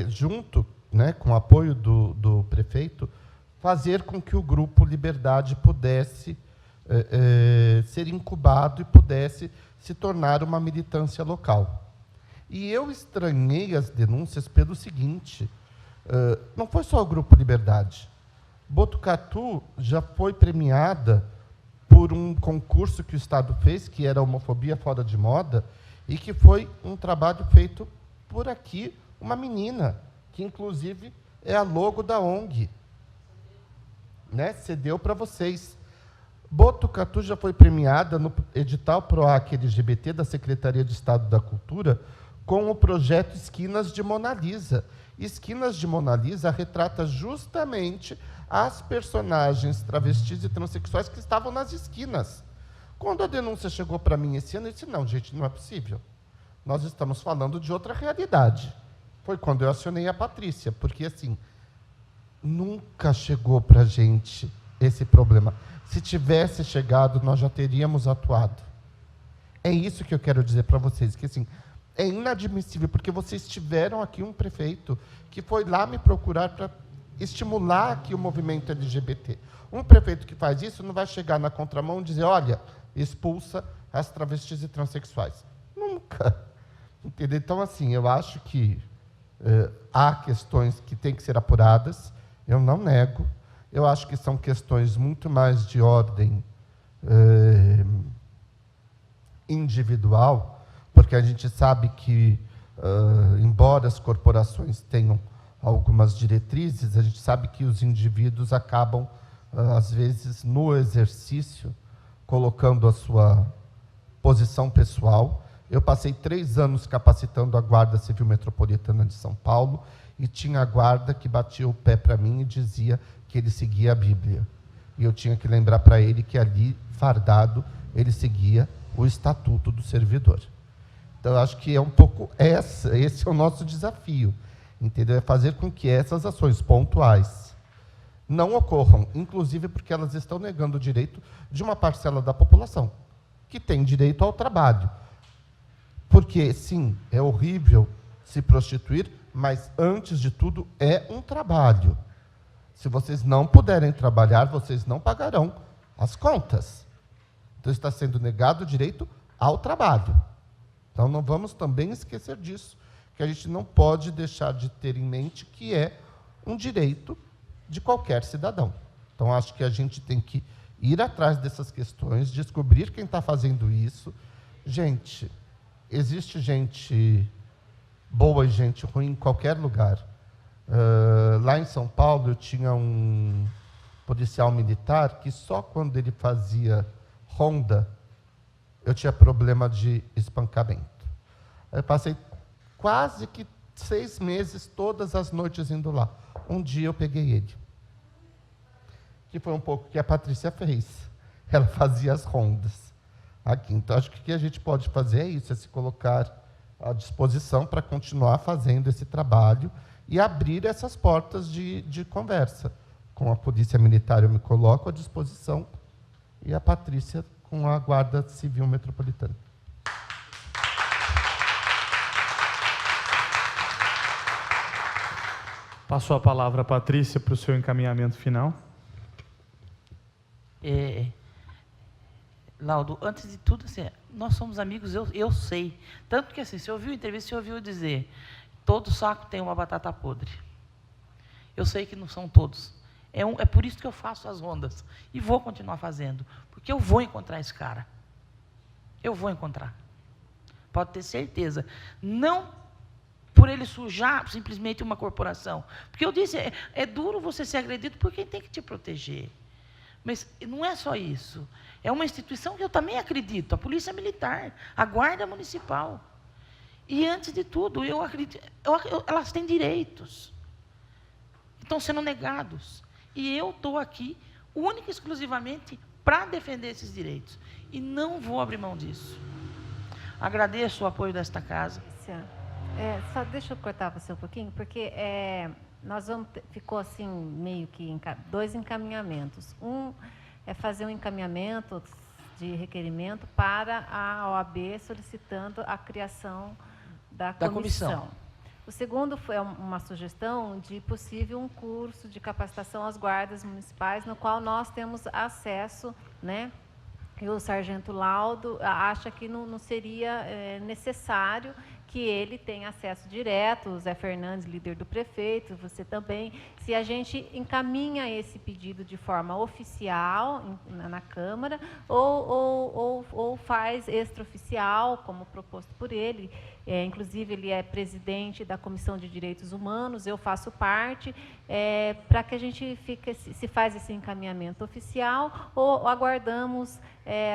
junto, né, com o apoio do prefeito, fazer com que o Grupo Liberdade pudesse ser incubado e pudesse se tornar uma militância local. E eu estranhei as denúncias pelo seguinte, não foi só o Grupo Liberdade. Botucatu já foi premiada por um concurso que o Estado fez, que era Homofobia Fora de Moda, e que foi um trabalho feito por aqui, uma menina, que inclusive é a logo da ONG, né? Cedeu para vocês. Botucatu já foi premiada no edital PROAC LGBT da Secretaria de Estado da Cultura com o projeto Esquinas de Mona Lisa. Esquinas de Mona Lisa retrata justamente as personagens travestis e transexuais que estavam nas esquinas. Quando a denúncia chegou para mim esse ano, eu disse, não, gente, não é possível. Nós estamos falando de outra realidade. Foi quando eu acionei a Patrícia, porque, assim, nunca chegou para a gente esse problema. Se tivesse chegado, nós já teríamos atuado. É isso que eu quero dizer para vocês, que, assim, é inadmissível, porque vocês tiveram aqui um prefeito que foi lá me procurar para estimular aqui o movimento LGBT. Um prefeito que faz isso não vai chegar na contramão e dizer, olha, expulsa as travestis e transexuais. Nunca. Entendeu? Então, assim, eu acho que há questões que têm que ser apuradas, eu não nego. Eu acho que são questões muito mais de ordem individual, porque a gente sabe que, embora as corporações tenham algumas diretrizes, a gente sabe que os indivíduos acabam, às vezes, no exercício, colocando a sua posição pessoal. Eu passei 3 anos capacitando a Guarda Civil Metropolitana de São Paulo e tinha a guarda que batia o pé para mim e dizia que ele seguia a Bíblia. E eu tinha que lembrar para ele que ali, fardado, ele seguia o Estatuto do Servidor. Então, eu acho que é um pouco esse é o nosso desafio, entendeu? É fazer com que essas ações pontuais não ocorram, inclusive porque elas estão negando o direito de uma parcela da população, que tem direito ao trabalho. Porque, sim, é horrível se prostituir, mas, antes de tudo, é um trabalho. Se vocês não puderem trabalhar, vocês não pagarão as contas. Então, está sendo negado o direito ao trabalho. Então, não vamos também esquecer disso, que a gente não pode deixar de ter em mente que é um direito de qualquer cidadão. Então, acho que a gente tem que ir atrás dessas questões, descobrir quem está fazendo isso. Gente, existe gente boa e gente ruim em qualquer lugar. Lá em São Paulo, eu tinha um policial militar que só quando ele fazia ronda, eu tinha problema de espancamento. Eu passei quase que 6 meses, todas as noites indo lá. Um dia eu peguei ele. Que foi um pouco o que a Patrícia fez. Ela fazia as rondas aqui. Então, acho que o que a gente pode fazer é isso, é se colocar à disposição para continuar fazendo esse trabalho e abrir essas portas de conversa. Com a Polícia Militar eu me coloco à disposição e a Patrícia com a Guarda Civil Metropolitana. Passou a palavra, Patrícia, para o seu encaminhamento final. Laudo, antes de tudo, assim, nós somos amigos, eu sei. Tanto que, assim, você ouviu a entrevista, você ouviu dizer, todo saco tem uma batata podre. Eu sei que não são todos. É por isso que eu faço as rondas. E vou continuar fazendo. Porque eu vou encontrar esse cara. Eu vou encontrar. Pode ter certeza. Não por ele sujar simplesmente uma corporação. Porque eu disse, é duro você ser agredido por quem tem que te proteger. Mas não é só isso. É uma instituição que eu também acredito, a Polícia Militar, a Guarda Municipal. E, antes de tudo, eu acredito, elas têm direitos que estão sendo negados. E eu estou aqui, única e exclusivamente, para defender esses direitos. E não vou abrir mão disso. Agradeço o apoio desta casa. Só deixa eu cortar você um pouquinho, porque nós ficou assim, meio que 2 encaminhamentos. Um é fazer um encaminhamento de requerimento para a OAB solicitando a criação da comissão. O segundo foi uma sugestão de possível um curso de capacitação às guardas municipais, no qual nós temos acesso, né? E o sargento Laudo acha que não seria necessário que ele tenha acesso direto, o Zé Fernandes, líder do prefeito, você também. Se a gente encaminha esse pedido de forma oficial na Câmara, ou faz extraoficial, como proposto por ele. Inclusive, ele é presidente da Comissão de Direitos Humanos, eu faço parte, para que a gente se faz esse encaminhamento oficial, ou aguardamos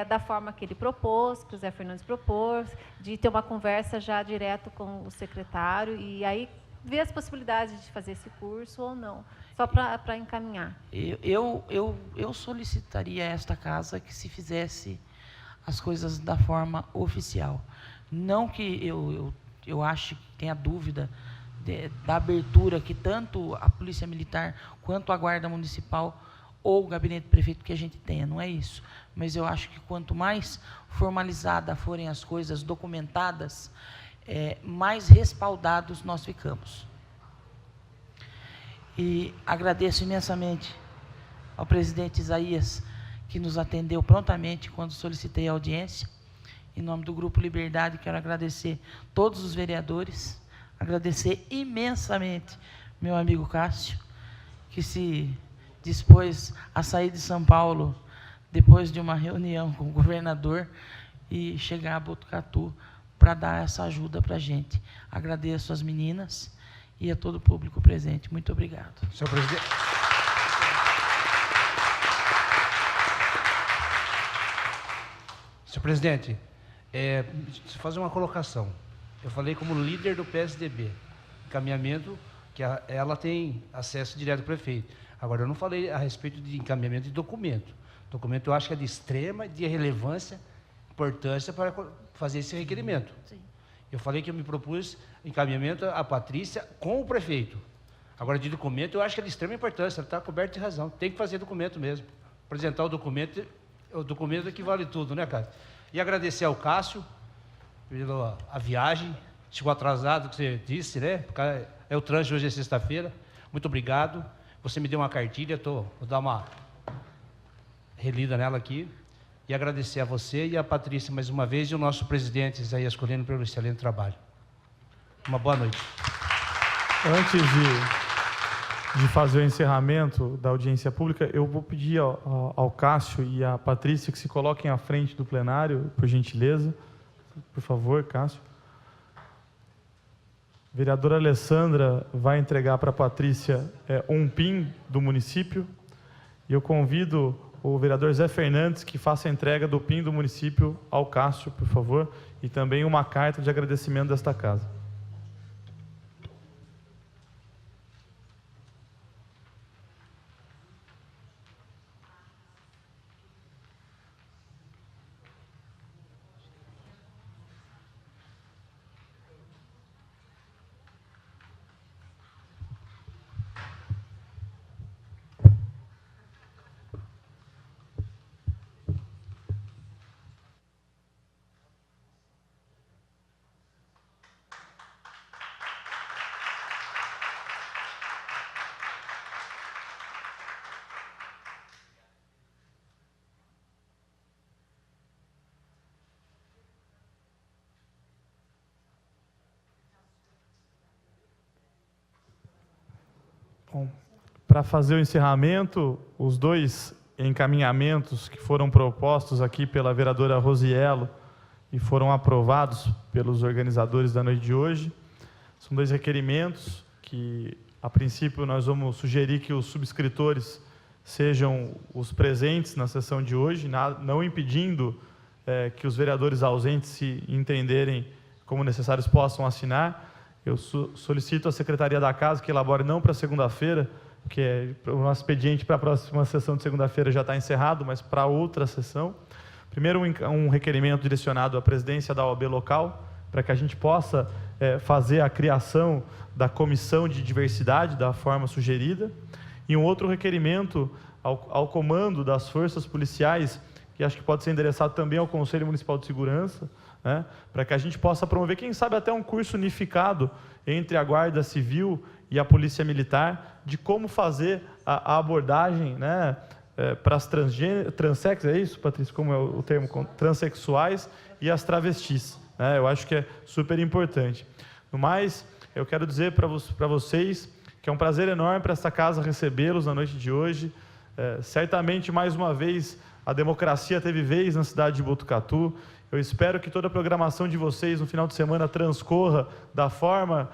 da forma que ele propôs, que o Zé Fernandes propôs, de ter uma conversa já direto com o secretário, e aí ver as possibilidades de fazer esse curso ou não, só para encaminhar. Eu solicitaria a esta casa que se fizesse as coisas da forma oficial. Não que eu ache que tenha dúvida da abertura que tanto a Polícia Militar quanto a Guarda Municipal ou o Gabinete do Prefeito que a gente tenha, não é isso. Mas eu acho que quanto mais formalizadas forem as coisas, documentadas, mais respaldados nós ficamos. E agradeço imensamente ao presidente Isaías, que nos atendeu prontamente quando solicitei a audiência. Em nome do Grupo Liberdade, quero agradecer todos os vereadores, agradecer imensamente meu amigo Cássio, que se dispôs a sair de São Paulo depois de uma reunião com o governador e chegar a Botucatu para dar essa ajuda para a gente. Agradeço às meninas e a todo o público presente. Muito obrigado. Senhor presidente. Senhor presidente, deixa eu fazer uma colocação. Eu falei como líder do PSDB, encaminhamento que ela tem acesso direto ao prefeito. Agora, eu não falei a respeito de encaminhamento de documento. Documento eu acho que é de extrema de relevância, importância para fazer esse requerimento. Sim. Eu falei que eu me propus encaminhamento à Patrícia com o prefeito. Agora, de documento, eu acho que é de extrema importância, ela está coberta de razão. Tem que fazer documento mesmo. Apresentar o documento é que vale tudo, né, cara? E agradecer ao Cássio pela viagem. Chegou atrasado, que você disse, né? É o trânsito, hoje é sexta-feira. Muito obrigado. Você me deu uma cartilha, vou dar uma relida nela aqui. E agradecer a você e a Patrícia mais uma vez e o nosso presidente, Isaías Colino, pelo excelente trabalho. Uma boa noite. Antes de fazer o encerramento da audiência pública, eu vou pedir ao Cássio e à Patrícia que se coloquem à frente do plenário, por gentileza. Por favor, Cássio. A vereadora Alessandra vai entregar para a Patrícia um PIN do município. E eu convido o vereador Zé Fernandes que faça a entrega do PIN do município ao Cássio, por favor, e também uma carta de agradecimento desta casa. Bom, para fazer o encerramento, os dois encaminhamentos que foram propostos aqui pela vereadora Rosiello e foram aprovados pelos organizadores da noite de hoje, são dois requerimentos que, a princípio, nós vamos sugerir que os subscritores sejam os presentes na sessão de hoje, não impedindo que os vereadores ausentes, se entenderem como necessários, possam assinar. Eu solicito à Secretaria da Casa que elabore não para segunda-feira, porque o nosso expediente para a próxima sessão de segunda-feira já está encerrado, mas para outra sessão. Primeiro, um requerimento direcionado à presidência da OAB local, para que a gente possa fazer a criação da comissão de diversidade da forma sugerida. E um outro requerimento ao comando das forças policiais, que acho que pode ser endereçado também ao Conselho Municipal de Segurança, né, para que a gente possa promover, quem sabe até um curso unificado entre a Guarda Civil e a Polícia Militar, de como fazer a abordagem, né, para as transsex, é isso, Patrícia, como é o termo, transexuais e as travestis, né, eu acho que é super importante. No mais, eu quero dizer para vocês que é um prazer enorme para esta casa recebê-los na noite de hoje. Certamente, mais uma vez, a democracia teve vez na cidade de Botucatu. Eu espero que toda a programação de vocês no final de semana transcorra da forma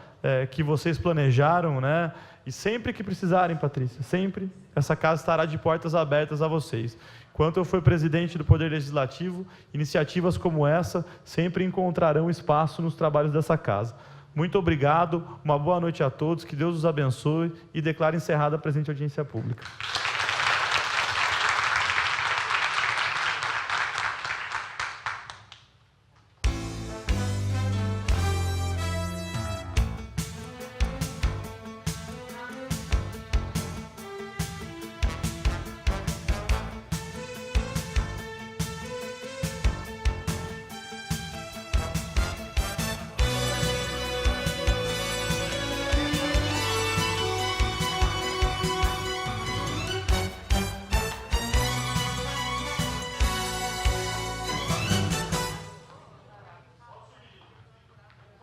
que vocês planejaram, né? E sempre que precisarem, Patrícia, sempre, essa casa estará de portas abertas a vocês. Enquanto eu for presidente do Poder Legislativo, iniciativas como essa sempre encontrarão espaço nos trabalhos dessa casa. Muito obrigado, uma boa noite a todos, que Deus os abençoe e declaro encerrada a presente audiência pública.